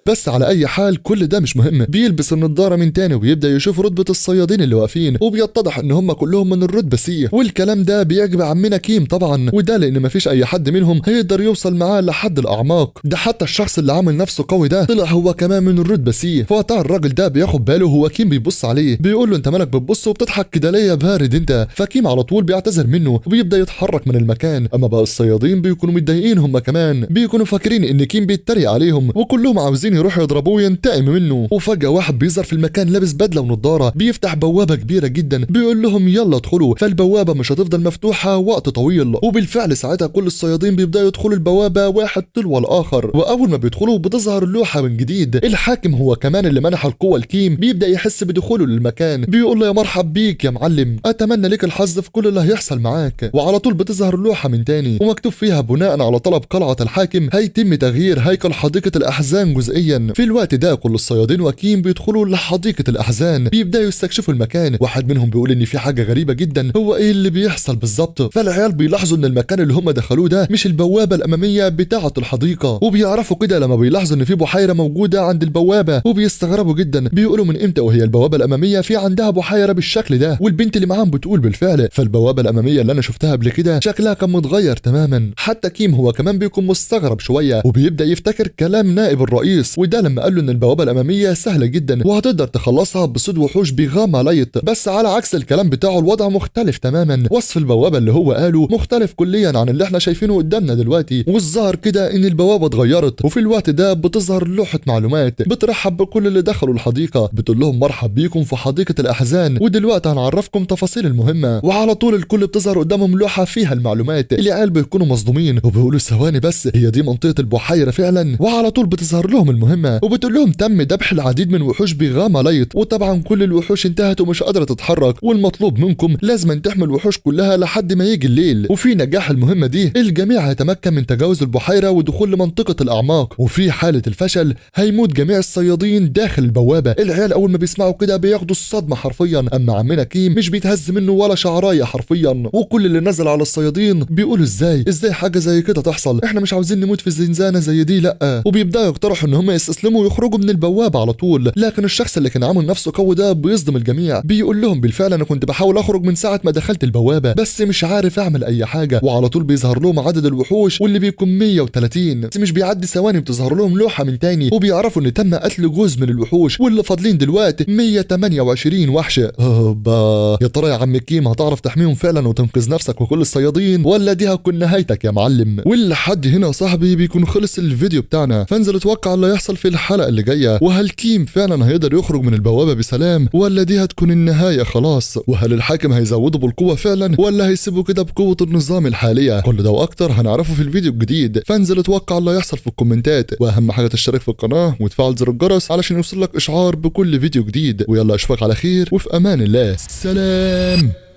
بس على اي حال كل ده مش مهم، بيلبس النضاره من تاني وبيبدا يشوف رتبه الصيادين اللي واقفين، وبيتضح ان هم كلهم من الرتبه سي، والكلام ده بيعجب عمنا كيم طبعا، وده لان مفيش اي حد منهم هيقدر يوصل معاه لحد الاعماق، ده حتى الشخص اللي عامل نفسه قوي ده طلع هو كمان من الرتبه سي. فوقتها الراجل ده بياخد باله، هو كيم بيبص عليه بيقول له انت مالك بتبص وبتضحك كده ليه يا بارد انت؟ فكيم على طول بيعتذر منه وبيبدا يتحرك من المكان. اما بقى الصيادين بيكونوا متضايقين، هم كمان بيكونوا فاكرين ان كيم بيتريق عليهم، وكلهم عاوزين يروحوا يضربوه وينتقم منه. وفجأة واحد بيظهر في المكان لابس بدلة ونضارة، بيفتح بوابة كبيرة جدا، بيقول لهم يلا ادخلوا. فالبوابة مش هتفضل مفتوحة وقت طويل، وبالفعل ساعتها كل الصيادين بيبدأوا يدخلوا البوابة واحد تلو الآخر، وأول ما بيدخلوا بتظهر اللوحة من جديد. الحاكم هو كمان اللي منح القوة لكيم بيبدأ يحس بدخوله للمكان، بيقول له يا مرحب بيك يا معلم، أتمنى لك الحظ في كل اللي هيحصل معاك. وعلى طول بتظهر اللوحة من تاني ومكتوب فيها بناء على طلب قلعة الحاكم هيتم تغيير هيكل حديقة الأحزان جزئيا. في الوقت ده كل الصيادين وكيم بيدخلوا لحديقة الأحزان، بيبدأوا يستكشفوا المكان. واحد منهم بيقول إن في حاجة غريبة جدا، هو إيه اللي بيحصل بالظبط؟ فالعيال بيلاحظوا إن المكان اللي هم دخلوه ده مش البوابة الأمامية بتاعة الحديقة، وبيعرفوا كده لما بيلاحظوا إن في بحيرة موجودة عند البوابة، وبيستغربوا جدا، بيقولوا من إمتى وهي البوابة الأمامية في عندها بحيرة بالشكل ده؟ والبنت اللي معاهم بتقول بالفعل، فالبوابة الأمامية اللي أنا شفتها قبل كده شكلها كان متغير تماما. حتى كيم هو كمان بيكون مستغرب شوية، وبيبدأ يفتكر كلام نائب الرئيس، وده لما قال له إن البوابة الأمامية سهلة جدا وهتقدر تخلصها بصيد وحوش بغاما لايت. بس على عكس الكلام بتاعه الوضع مختلف تماما، وصف البوابة اللي هو قاله مختلف كليا عن اللي احنا شايفينه قدامنا دلوقتي. والظاهر كده ان البوابة اتغيرت، وفي الوقت ده بتظهر لوحة معلومات بترحب بكل اللي دخلوا الحديقة، بتقول لهم مرحب بيكم في حديقة الأحزان، ودلوقتي هنعرفكم تفاصيل المهمة. وعلى طول الكل بتظهر قدامهم لوحة فيها المعلومات. العيال بيكونوا مصدومين وبيقولوا ثواني بس، هي دي منطقة البحيرة فعلا؟ وعلى طول بتظهر لهم المهمة وبتقول لهم تم ذبح العديد من وحوش بغاما لايت، وطبعا كل الوحوش انتهت ومش قادرة تتحرك، والمطلوب منكم لازم تحموا الوحوش كلها لحد ما يجي الليل. وفي نجاح المهمة دي الجميع هيتمكن من تجاوز البحيرة ودخول لمنطقة الأعماق، وفي حالة الفشل هيموت جميع الصيادين داخل البوابة. العيال أول ما بيسمعوا كده بياخدوا الصدمة حرفيا، أما عمنا كيم مش بيتهز منه ولا شعراية حرفيا، وكل اللي نزل على الصيادين بيقولوا ازاي حاجة زي كده تحصل؟ احنا مش عاوزين نموت في الزنزانة زي دي، لا. وبيبدأوا يقترحوا ان هم هم يستسلموا ويخرجوا من البوابه على طول. لكن الشخص اللي كان عامل نفسه قوي ده بيصدم الجميع، بيقول لهم بالفعل انا كنت بحاول اخرج من ساعه ما دخلت البوابه بس مش عارف اعمل اي حاجه. وعلى طول بيظهر لهم عدد الوحوش واللي بيكون 130، بس مش بيعدي ثواني بتظهر لهم لوحه من تاني وبيعرفوا ان تم قتل جزء من الوحوش واللي فاضلين دلوقتي 128 وحشه. اوبا، يا ترى يا عم كيم هتعرف تحميهم فعلا وتنقذ نفسك وكل الصيادين ولا دي هتكون نهايتك يا معلم؟ ولحد هنا يا صاحبي بيكون خلص الفيديو بتاعنا، فانزل اتوقع اللي هيحصل في الحلقه اللي جايه، وهل كيم فعلا هيقدر يخرج من البوابه بسلام ولا دي هتكون النهايه خلاص؟ وهل الحاكم هيزوده بالقوه فعلا ولا هيسيبه كده بقوه النظام الحاليه؟ كل ده واكتر هنعرفه في الفيديو الجديد، فانزل اتوقع اللي هيحصل في الكومنتات، واهم حاجه تشترك في القناه وتفعل زر الجرس علشان يوصلك اشعار بكل فيديو جديد. ويلا اشوفك على خير وفي امان الله، سلام.